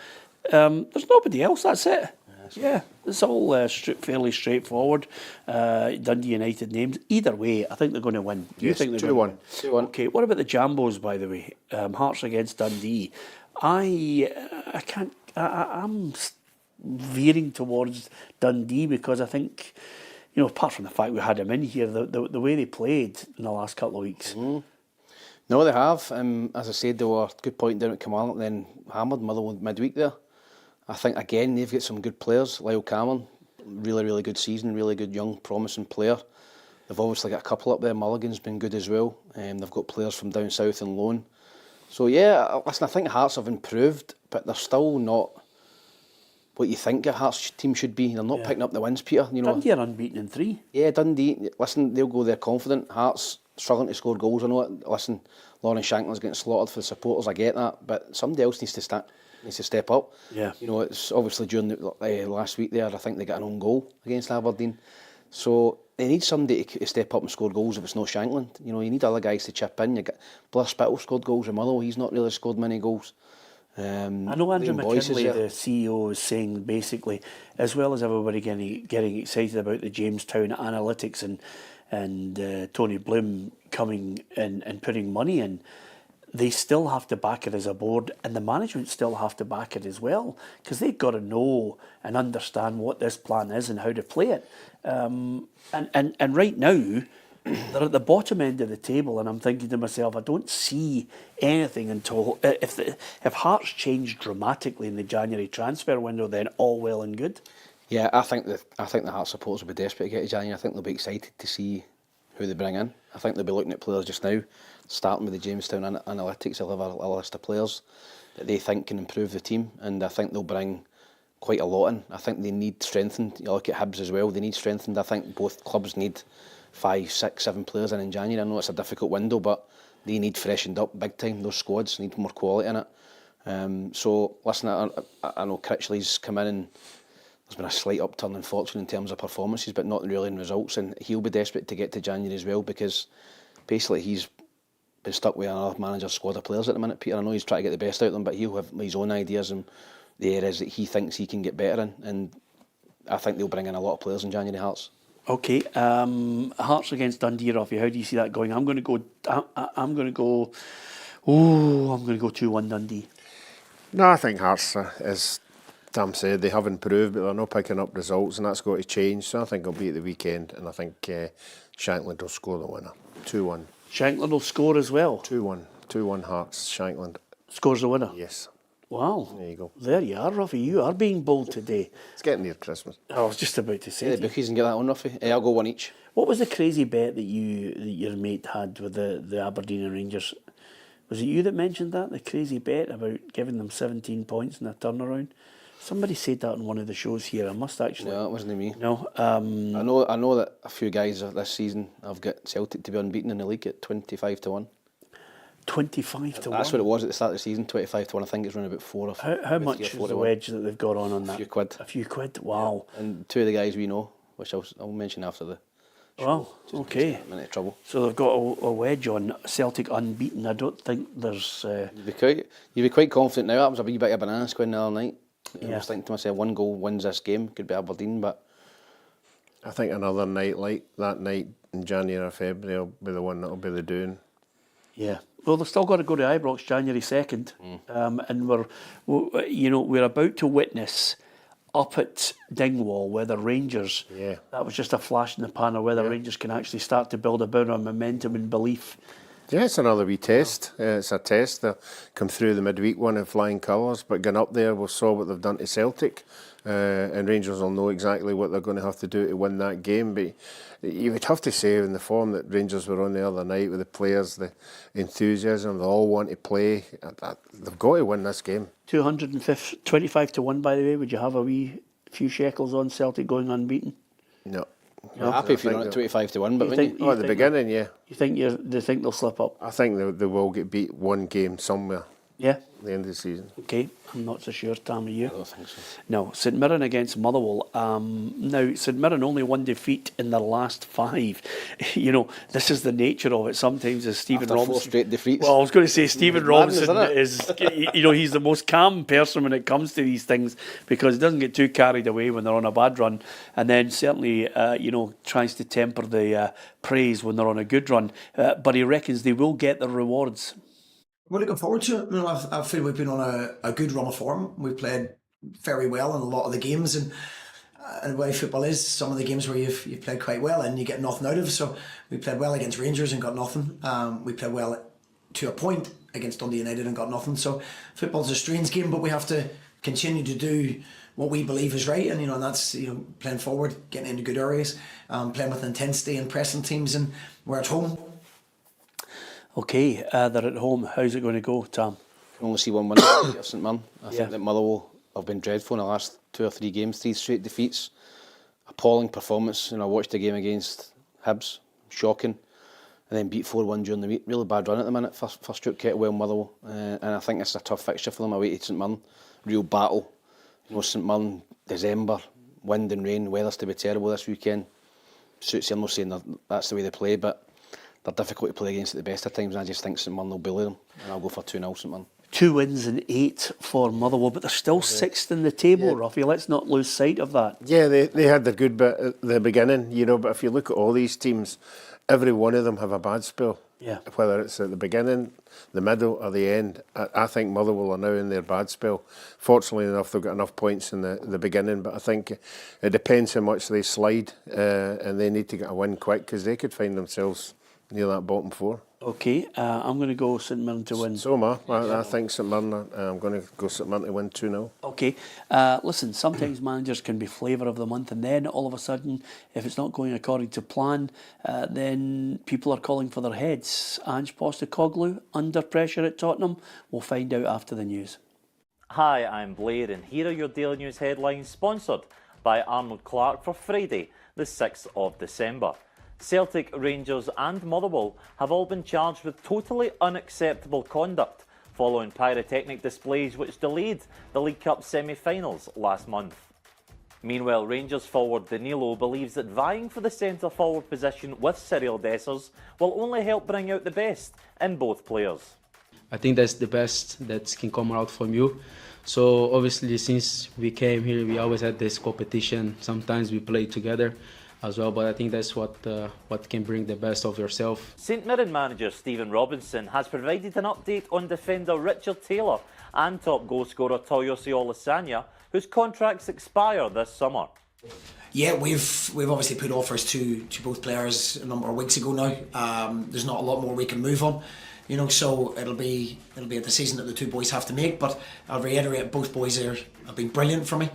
A: There's nobody else. That's it. Yeah, it's all fairly straightforward. Dundee United names. Either way, I think they're going to win. Do you think they're going to win?
C: 2-1.
A: Okay, what about the Jambos, by the way? Hearts against Dundee. I'm veering towards Dundee because I think, apart from the fact we had them in here, the way they played in the last couple of weeks.
C: No, they have. As I said, they were a good point down at Kilmarnock, then hammered Motherwell midweek there. I think, again, they've got some good players. Lyle Cameron, really, really good season, really good young, promising player. They've obviously got a couple up there. Mulligan's been good as well. They've got players from down south and loan. So, yeah, listen, I think Hearts have improved, but they're still not what you think a Hearts team should be. They're not picking up the wins, Peter.
A: Dundee are unbeaten in 3.
C: Yeah, Dundee, listen, they'll go there confident. Hearts struggling to score goals, I know it. Listen, Lauren Shanklin's getting slaughtered for the supporters, I get that, but somebody else needs to step up.
A: Yeah.
C: It's obviously during the last week there, I think they got an own goal against Aberdeen. So they need somebody to step up and score goals if it's not Shanklin. You need other guys to chip in. You got Blair Spittle scored goals in Motherwell. He's not really scored many goals.
A: I know Andrew McKinley, the CEO, is saying basically, as well as everybody getting excited about the Jamestown analytics and Tony Bloom coming in and putting money in, they still have to back it as a board, and the management still have to back it as well, because they've got to know and understand what this plan is and how to play it. And right now, they're at the bottom end of the table, and I'm thinking to myself, I don't see anything until if Hearts change dramatically in the January transfer window, then all well and good.
C: Yeah, I think the Hearts supporters will be desperate to get to January. I think they'll be excited to see who they bring in. I think they'll be looking at players just now, starting with the Jamestown analytics. They'll have a list of players that they think can improve the team, and I think they'll bring quite a lot in. I think they need strengthened. You look at Hibs as well, they need strengthened. I think both clubs need 5, 6, 7 players in January. I know it's a difficult window, but they need freshened up big time. Those squads need more quality in it. So, listen, I know Critchley's come in and there's been a slight upturn in fortune in terms of performances, but not really in results, and he'll be desperate to get to January as well, because basically he's been stuck with another manager's squad of players at the minute, Peter. I know he's trying to get the best out of them, but he'll have his own ideas and the areas that he thinks he can get better in, and I think they'll bring in a lot of players in January, Hearts.
A: Okay, Hearts against Dundee, Ruffy. How do you see that going? I'm going to go 2-1 Dundee.
B: No, I think Hearts, as Tam said, they have improved, but they're not picking up results, and that's got to change. So I think it'll be at the weekend, and I think Shanklin will score the winner. 2-1.
A: Shanklin will score as well.
B: 2-1 Hearts. Shanklin
A: scores the winner.
B: Yes.
A: Wow.
B: There you go.
A: There you are, Ruffy. You are being bold today.
B: It's getting near Christmas.
A: I was just about to say.
C: Yeah, the bookies and get that on, Ruffy. I'll go one each.
A: What was the crazy bet that your mate had with the Aberdeen and Rangers? Was it you that mentioned that? The crazy bet about giving them 17 points in a turnaround? Somebody said that on one of the shows here. I must actually...
C: No, it wasn't me.
A: No.
C: I know that a few guys this season have got Celtic to be unbeaten in the league at 25-1.
A: 25 to 1?
C: That's what it was at the start of the season, 25-1. I think it's around about 4 or 5.
A: How much is the wedge that they've got on that?
C: A few quid.
A: A few quid? Wow.
C: Yeah. And two of the guys we know, which I'll mention after the show.
A: Wow, okay.
C: A minute of trouble.
A: So they've got a wedge on Celtic unbeaten. I don't think there's...
C: You'd be quite confident now. That was a wee bit of a banana squid the other night.
A: Yeah.
C: I was thinking to myself, one goal wins this game. Could be Aberdeen, but...
B: I think another night like that night in January or February will be the one that'll be the doing.
A: Yeah. Well, they've still got to go to Ibrox January 2nd. And we're about to witness up at Dingwall whether Rangers...
B: Yeah.
A: That was just a flash in the pan of whether Rangers can actually start to build a bit of momentum and belief.
B: Yeah, it's another wee test. It's a test. They'll come through the midweek one in flying colours, but going up there, we saw what they've done to Celtic, and Rangers will know exactly what they're going to have to do to win that game. But you would have to say, in the form that Rangers were on the other night, with the players, the enthusiasm, they all want to play, they've got to win this game.
A: 25 to 1, by the way. Would you have a few shekels on Celtic going unbeaten?
B: No.
C: I'm happy if you're on at 25-1, but
B: at the beginning, yeah.
A: You think they think they'll slip up?
B: I think they will get beat one game somewhere.
A: Yeah.
B: At the end of the season.
A: Okay, I'm not so sure, Tam, are you?
C: I don't think so.
A: No, St Mirren against Motherwell. Now, St Mirren only one defeat in their last 5. This is the nature of it. Sometimes as Stephen
C: After
A: Robinson...
C: 4 straight defeats.
A: Well, I was going to say Stephen Robinson
C: Madness,
A: is, he's the most calm person when it comes to these things because he doesn't get too carried away when they're on a bad run, and then certainly, tries to temper the praise when they're on a good run. But he reckons they will get their rewards.
M: We're looking forward to it. I feel we've been on a good run of form. We've played very well in a lot of the games, and the way football is, some of the games where you've played quite well and you get nothing out of. So we played well against Rangers and got nothing. We played well to a point against Dundee United and got nothing. So football's a strange game, but we have to continue to do what we believe is right, and that's playing forward, getting into good areas, playing with intensity and pressing teams, and we're at home.
A: Okay, they're at home. How's it going to go, Tam?
C: I can only see one win at St Mirren. I think that Motherwell have been dreadful in the last 2 or 3 games, 3 straight defeats. Appalling performance. I watched the game against Hibs, shocking, and then beat 4-1 during the week. Really bad run at the minute for Stuart Kettlewell and Motherwell, and I think it's a tough fixture for them away to St Mirren. Real battle. St Mirren, December, wind and rain, weather's to be terrible this weekend. Suits them, I'm not saying that's the way they play, but they're difficult to play against at the best of times, and I just think St Mirren will bully them, and I'll go for 2-0 St Mirren.
A: 2 wins and 8 for Motherwell, but they're still 6th in the table, Ruffy. Let's not lose sight of that.
B: Yeah, they had their good bit at the beginning, but if you look at all these teams, every one of them have a bad spell.
A: Yeah.
B: Whether it's at the beginning, the middle or the end. I think Motherwell are now in their bad spell. Fortunately enough, they've got enough points in the beginning, but I think it depends how much they slide, and they need to get a win quick because they could find themselves near that bottom 4.
A: Okay, I'm going to go St Mirren to win.
B: So am I. I think St Mirren, I'm going to go St Mirren to win 2-0.
A: Okay, listen, sometimes managers can be flavour of the month, and then all of a sudden, if it's not going according to plan, then people are calling for their heads. Ange Postecoglou under pressure at Tottenham? We'll find out after the news.
N: Hi, I'm Blair, and here are your daily news headlines, sponsored by Arnold Clark for Friday, the 6th of December. Celtic, Rangers and Motherwell have all been charged with totally unacceptable conduct following pyrotechnic displays which delayed the League Cup semi-finals last month. Meanwhile, Rangers forward Danilo believes that vying for the centre-forward position with Cyril Dessers will only help bring out the best in both players.
O: I think that's the best that can come out from you. So obviously since we came here, we always had this competition. Sometimes we play together as well, but I think that's what can bring the best of yourself.
N: St Mirren manager Stephen Robinson has provided an update on defender Richard Taylor and top goal scorer Toyosi Olasanya, whose contracts expire this summer.
M: Yeah, we've obviously put offers to both players a number of weeks ago now. There's not a lot more we can move on. You know, so it'll be a decision that the two boys have to make. But I'll reiterate, both boys have been brilliant for me.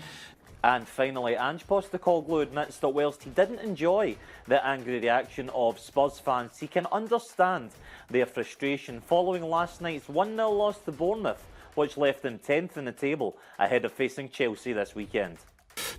N: And finally, Ange Postecoglou admits that whilst he didn't enjoy the angry reaction of Spurs fans, he can understand their frustration following last night's 1-0 loss to Bournemouth, which left them 10th in the table ahead of facing Chelsea this weekend.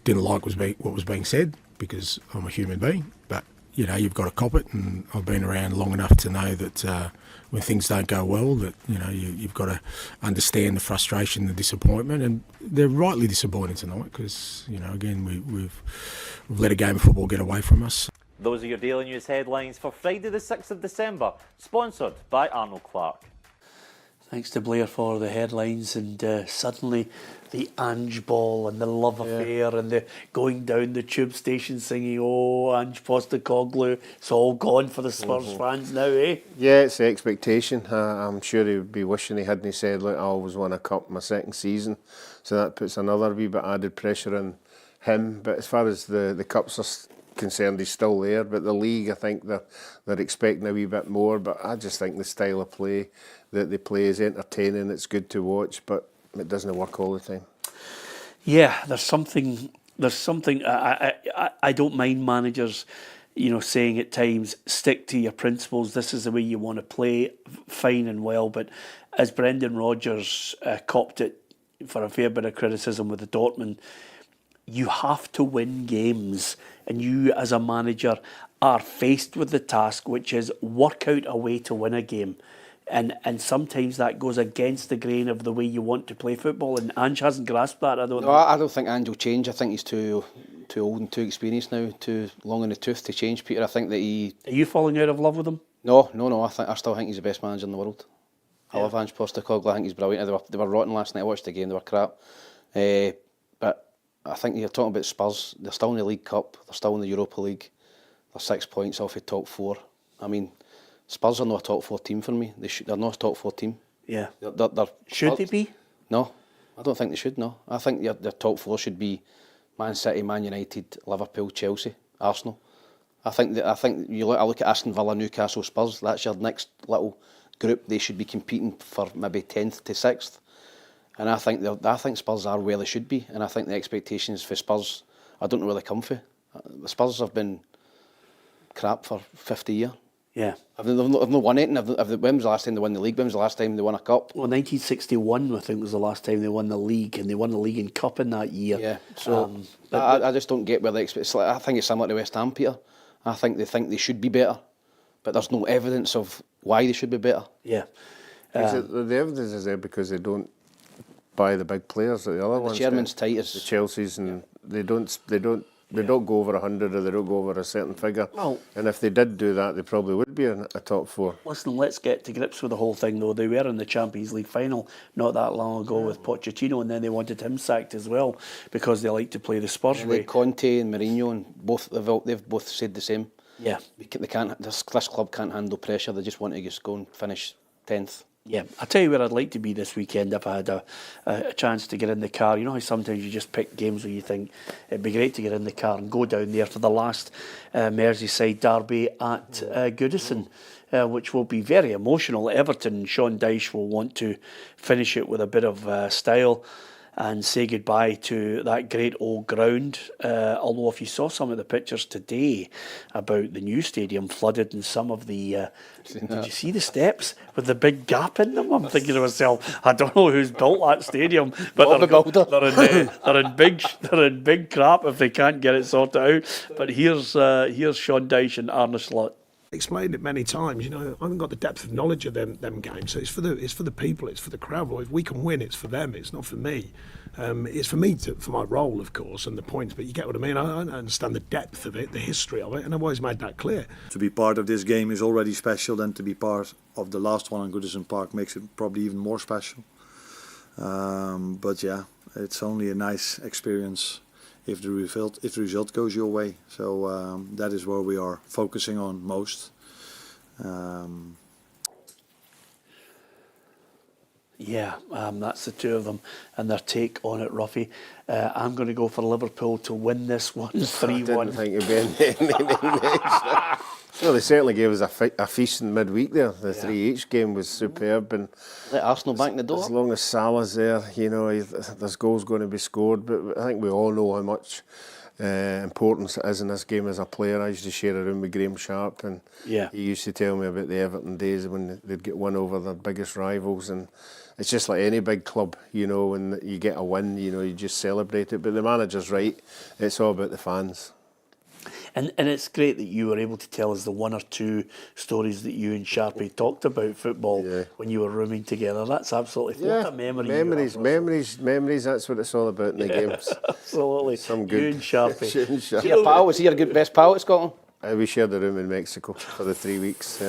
P: Didn't like what was being said, because I'm a human being, but you know, you've got to cop it, and I've been around long enough to know that when things don't go well, that you know, you've got to understand the frustration, the disappointment, and they're rightly disappointed tonight because, you know, again, we've let a game of football get away from us.
N: Those are your Daily News headlines for Friday the 6th of December, sponsored by Arnold Clark.
A: Thanks to Blair for the headlines, and suddenly the Ange ball and the love affair and the going down the tube station singing, oh, Ange Postecoglou, it's all gone for the Spurs fans now, eh?
B: Yeah, it's the expectation. I'm sure he would be wishing he hadn't said, look, I always won a cup my second season, so that puts another wee bit added pressure on him. But as far as the cups are concerned, he's still there, but the league, I think they're expecting a wee bit more. But I just think the style of play that they play is entertaining, it's good to watch, but it doesn't work all the time.
A: Yeah, there's something I don't mind managers, you know, saying at times, stick to your principles, this is the way you want to play, fine and well, but as Brendan Rodgers copped it for a fair bit of criticism with the Dortmund, you have to win games, and you as a manager are faced with the task, which is work out a way to win a game. And sometimes that goes against the grain of the way you want to play football, and Ange hasn't grasped that, I don't think.
C: I don't think Ange will change. I think he's too old and too experienced now, too long in the tooth to change, Peter. I think that he...
A: Are you falling out of love with him?
C: No. I still think he's the best manager in the world. I love Ange Postecoglou. I think he's brilliant. They were rotten last night. I watched the game. They were crap. But I think you're talking about Spurs. They're still in the League Cup. They're still in the Europa League. They're 6 points off the top four. I mean, Spurs are not a top four team for me. They're not a top four team.
A: Yeah.
C: Should
A: they be?
C: No, I don't think they should. No, I think their top four should be Man City, Man United, Liverpool, Chelsea, Arsenal. I think I look at Aston Villa, Newcastle, Spurs. That's your next little group. They should be competing for maybe 10th to 6th. And I think Spurs are where they should be. And I think the expectations for Spurs, I don't know where they come from. The Spurs have been crap for 50 years.
A: Yeah.
C: They've not won it. When was the last time they won the league? When was the last time they won a cup?
A: Well, 1961, I think, was the last time they won the league, and they won the league and cup in that year.
C: Yeah, so I just don't get where they expect. I think it's similar to West Ham, Peter. I think they should be better, but there's no evidence of why they should be better.
A: Yeah.
B: The evidence is there because they don't buy the big players that the other ones.
C: The chairman's tight
B: the Chelseas, and they don't go over 100, or they don't go over a certain figure.
A: Well,
B: and if they did do that, they probably would be in a top four.
A: Listen, let's get to grips with the whole thing, though. They were in the Champions League final not that long ago with Pochettino, and then they wanted him sacked as well because they like to play the Spurs way.
C: Conte and Mourinho, and they've both said the same.
A: Yeah,
C: they can't. This club can't handle pressure. They just want to just go and finish 10th.
A: Yeah, I'll tell you where I'd like to be this weekend if I had a chance to get in the car. You know how sometimes you just pick games where you think it'd be great to get in the car and go down there for the last Merseyside derby at Goodison, which will be very emotional. Everton and Sean Dyche will want to finish it with a bit of style and say goodbye to that great old ground. Although if you saw some of the pictures today about the new stadium flooded and some of the... did you see the steps with the big gap in them? I'm thinking to myself, I don't know who's built that stadium, but they're in big crap if they can't get it sorted out. But here's Sean Dyche and Arne Slot.
Q: Explained it many times, you know, I haven't got the depth of knowledge of them games, so it's for the people, it's for the crowd. If we can win, it's for them, it's not for me. It's for me for my role, of course, and the points, but you get what I mean. I understand the depth of it, the history of it, and I've always made that clear.
R: To be part of this game is already special, then to be part of the last one on Goodison Park makes it probably even more special. But yeah, it's only a nice experience if the result goes your way. So that is where we are focusing on most.
A: That's the two of them and their take on it, Ruffy. I'm going to go for Liverpool to win this one 3-1.
B: I didn't think it'd be anything next. Well, they certainly gave us a feast in midweek there. The 3H game was superb, and
C: let Arsenal back in the door.
B: As long as Salah's there, you know, there's goals going to be scored. But I think we all know how much importance it is in this game as a player. I used to share a room with Graham Sharp, and he used to tell me about the Everton days when they'd get one over their biggest rivals, and it's just like any big club, you know, when you get a win, you know, you just celebrate it. But the manager's right, it's all about the fans.
A: And it's great that you were able to tell us the one or two stories that you and Sharpie talked about football when you were rooming together. That's absolutely what a memory.
B: Memories. That's what it's all about in the games.
A: Absolutely.
B: Some good.
A: You and Sharpie.
C: Was he your pal? Was he your best pal at Scotland?
B: We shared a room in Mexico for the 3 weeks.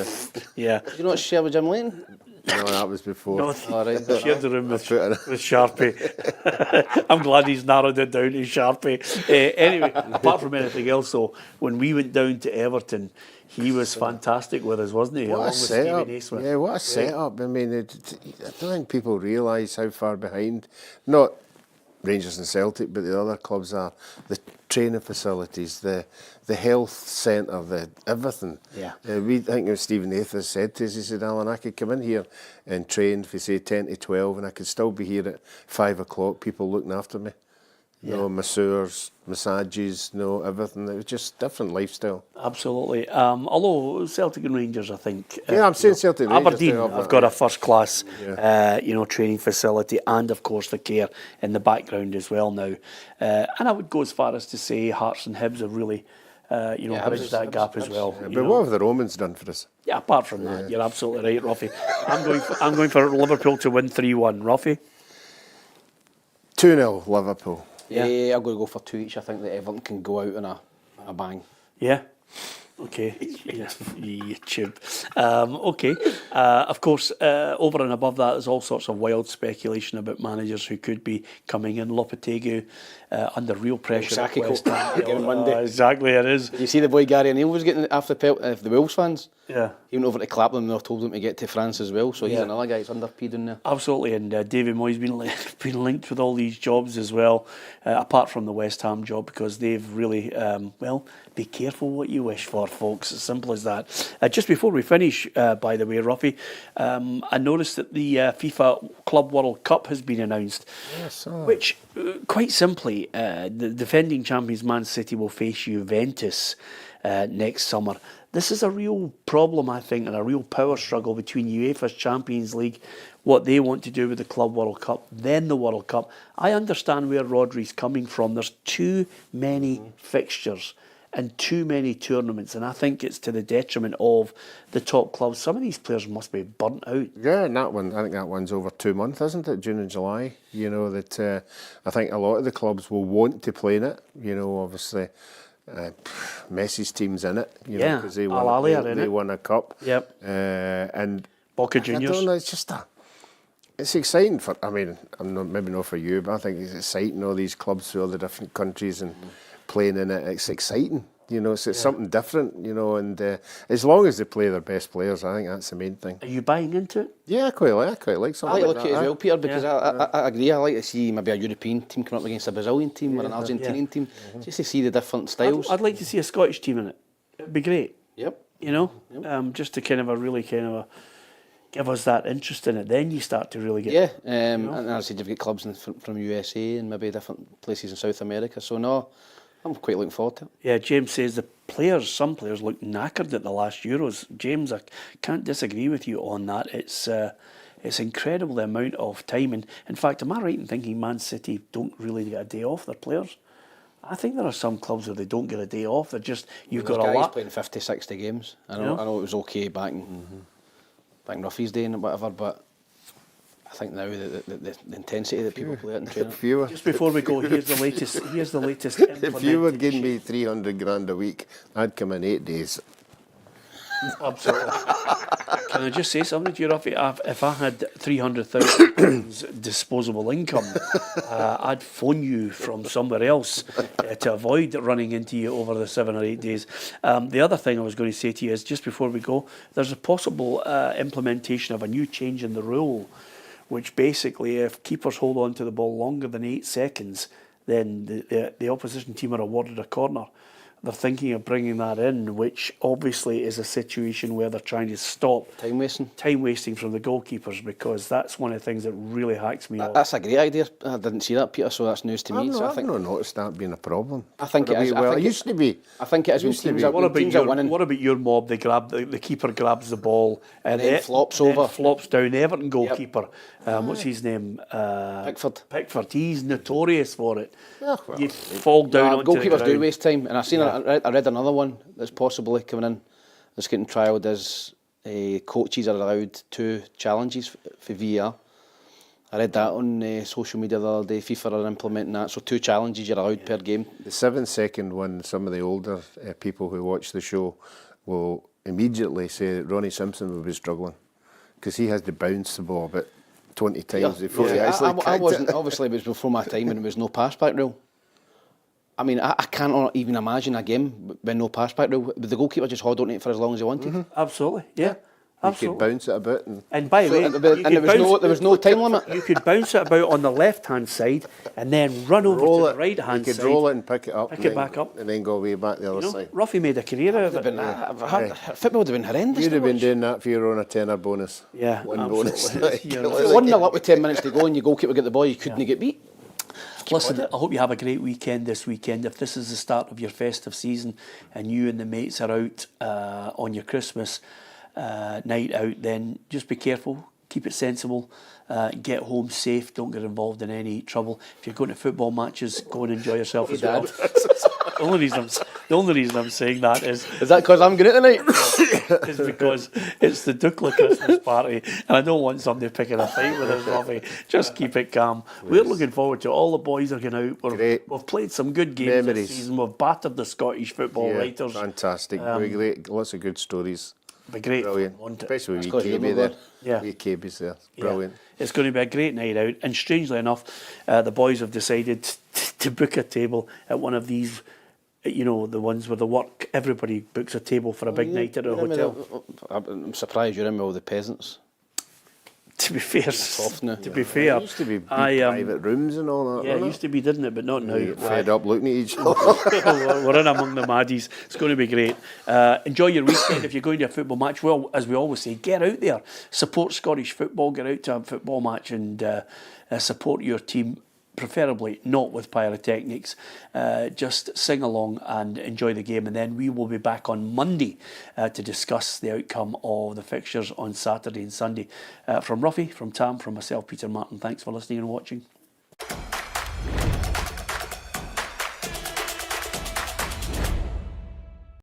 A: Yeah.
C: Did you not share with Jim Lane?
B: No, that was before.
A: No, shared the room with Sharpie. I'm glad he's narrowed it down to Sharpie. Anyway, apart from anything else, though, when we went down to Everton, he was fantastic with us, wasn't he?
B: What a setup! Yeah, what a setup! I mean, I don't think people realise how far behind, not Rangers and Celtic, but the other clubs are. The training facilities, the health centre, everything.
A: Yeah.
B: I think it was Stephen Athers said to us, he said, Alan, I could come in here and train for, say, 10 to 12, and I could still be here at 5 o'clock, people looking after me. You know, masseurs, massages, everything. It was just different lifestyle.
A: Absolutely. Although Celtic and Rangers, I think.
B: I'm saying Celtic and Rangers.
A: Aberdeen have got a first class, training facility, and of course the care in the background as well now. And I would go as far as to say Hearts and Hibs have really, bridged that gap as well.
B: Yeah, but what have the Romans done for us?
A: Yeah, apart from that, you're absolutely right, Ruffy. I'm going for Liverpool to win 3-1. Ruffy?
B: 2-0 Liverpool.
C: Yeah, I'm going to go for 2 each. I think that Everton can go out on a bang.
A: Yeah. Okay. YouTube. Okay. Of course, over and above that, there's all sorts of wild speculation about managers who could be coming in. Lopetegui under real pressure. Exactly, it is.
C: You see the boy Gary O'Neill was getting after the Wolves fans.
A: Yeah.
C: He went over to Clapham and they told him to get to France as well. So he's another guy that's underpaid in there.
A: Absolutely, and David Moyes been linked with all these jobs as well, apart from the West Ham job, because they've really, be careful what you wish for, folks. As simple as that. Just before we finish, by the way, Ruffy, I noticed that the FIFA Club World Cup has been announced, which, quite simply, the defending champions Man City will face Juventus next summer. This is a real problem, I think, and a real power struggle between UEFA's Champions League, what they want to do with the Club World Cup, then the World Cup. I understand where Rodgers coming from. There's too many fixtures and too many tournaments, and I think it's to the detriment of the top clubs. Some of these players must be burnt out.
B: Yeah, and I think that one's over 2 months, isn't it? June and July. You know, that I think a lot of the clubs will want to play in it. You know, obviously, Messi's team's in it. You know, because they won a cup.
A: Yep.
B: And
A: Boca Juniors.
B: I don't know, it's just it's exciting for. I mean, maybe not for you, but I think it's exciting. All these clubs through all the different countries and playing in it. It's exciting. You know, it's something different, you know, and as long as they play their best players, I think that's the main thing.
A: Are you buying into it?
B: Yeah, I quite like something
C: I
B: like
C: like
B: that.
C: it as well, Peter, because I agree. I like to see maybe a European team coming up against a Brazilian team or an Argentinian team, just to see the different styles.
A: I'd like to see a Scottish team in it. It'd be great.
C: Yep.
A: You know, just to give us that interest in it. Then you start to really get...
C: and as I said, you've got clubs from USA and maybe different places in South America. So no, I'm quite looking forward to it.
A: Yeah, James says some players look knackered at the last Euros. James, I can't disagree with you on that. It's incredible the amount of time. And in fact, am I right in thinking Man City don't really get a day off their players? I think there are some clubs where they don't get a day off. They're just, got a lot.
C: Playing 50, 60 games. I know it was okay back in Ruffy's day and whatever, but I think now the intensity that people play it and train.
A: Just before we go, here's the latest.
B: If you were giving me $300,000 a week, I'd come in 8 days.
A: Absolutely. Can I just say something to you, Ruffy? If I had £300,000 disposable income, I'd phone you from somewhere else to avoid running into you over the 7 or 8 days. The other thing I was going to say to you is, just before we go, there's a possible implementation of a new change in the rule, which basically, if keepers hold on to the ball longer than 8 seconds, then the opposition team are awarded a corner. they're thinking of bringing that in, which obviously is a situation where they're trying to stop
C: time wasting
A: from the goalkeepers, because that's one of the things that really hacks me off.
C: That's a great idea. I didn't see that, Peter, so that's news to me.
B: I've not noticed that being a problem.
C: I think it is.
B: Well, it used to be.
C: I think it is when teams are winning.
A: What about your mob? They grab the keeper grabs the ball and
C: then flops over.
A: Flops down. The Everton goalkeeper, what's his name? Pickford. He's notorious for it. You fall down onto the ground.
C: Goalkeepers do waste time, and I read another one that's possibly coming in that's getting trialled as coaches are allowed 2 challenges for VAR. I read that on social media the other day. FIFA are implementing that, so 2 challenges you're allowed per game.
B: The 7-second one, some of the older people who watch the show will immediately say that Ronnie Simpson will be struggling because he has to bounce the ball about 20 times before he actually
C: I wasn't. Obviously, it was before my time and there was no pass-back rule. I mean, I can't even imagine a game with no pass-back rule. But the goalkeeper just hold on to it for as long as he wanted.
A: Absolutely, yeah.
B: You could bounce it about.
A: And by the way,
C: there was no time limit.
A: You could bounce it about on the left-hand side and then run over to the right-hand side.
B: You could roll it and pick it up.
A: Pick it back up.
B: And then go way back the other side.
A: Ruffy made a career out of it.
C: Football would have been horrendous.
B: You'd have been doing that for your own tenner bonus.
A: Yeah,
B: bonus.
C: If you 1-0 up with 10 minutes to go and your goalkeeper get the ball, you couldn't get beat.
A: Listen, I hope you have a great weekend this weekend. If this is the start of your festive season and you and the mates are out on your Christmas night out, then just be careful, keep it sensible, get home safe, don't get involved in any trouble. If you're going to football matches, go and enjoy yourself as well. The only reason I'm saying that is
C: that because I'm going out tonight?
A: is because it's the Duckla Christmas party and I don't want somebody picking a fight with us, Robbie. Just keep it calm. We're looking forward to it. All the boys are going out. We've played some good games this season. We've battered the Scottish football writers.
B: Fantastic. Great. Lots of good stories.
A: Be great.
B: Brilliant. Especially with KB there.
A: Yeah.
B: Wee KB's there. Brilliant.
A: It's going to be a great night out. And strangely enough, the boys have decided to book a table at one of these, the ones where the work, everybody books a table for a big night at a hotel.
C: I'm surprised you're in with all the peasants.
A: To be fair,
B: it used to be private rooms and all that.
A: Yeah, it used to be, didn't it? But not now.
B: You get fed up looking at each other.
A: We're in among the maddies. It's going to be great. Enjoy your weekend. If you're going to a football match, well, as we always say, get out there, support Scottish football, get out to a football match and support your team. Preferably not with pyrotechnics. Just sing along and enjoy the game, and then we will be back on Monday to discuss the outcome of the fixtures on Saturday and Sunday. From Ruffy, from Tam, from myself, Peter Martin, thanks for listening and watching.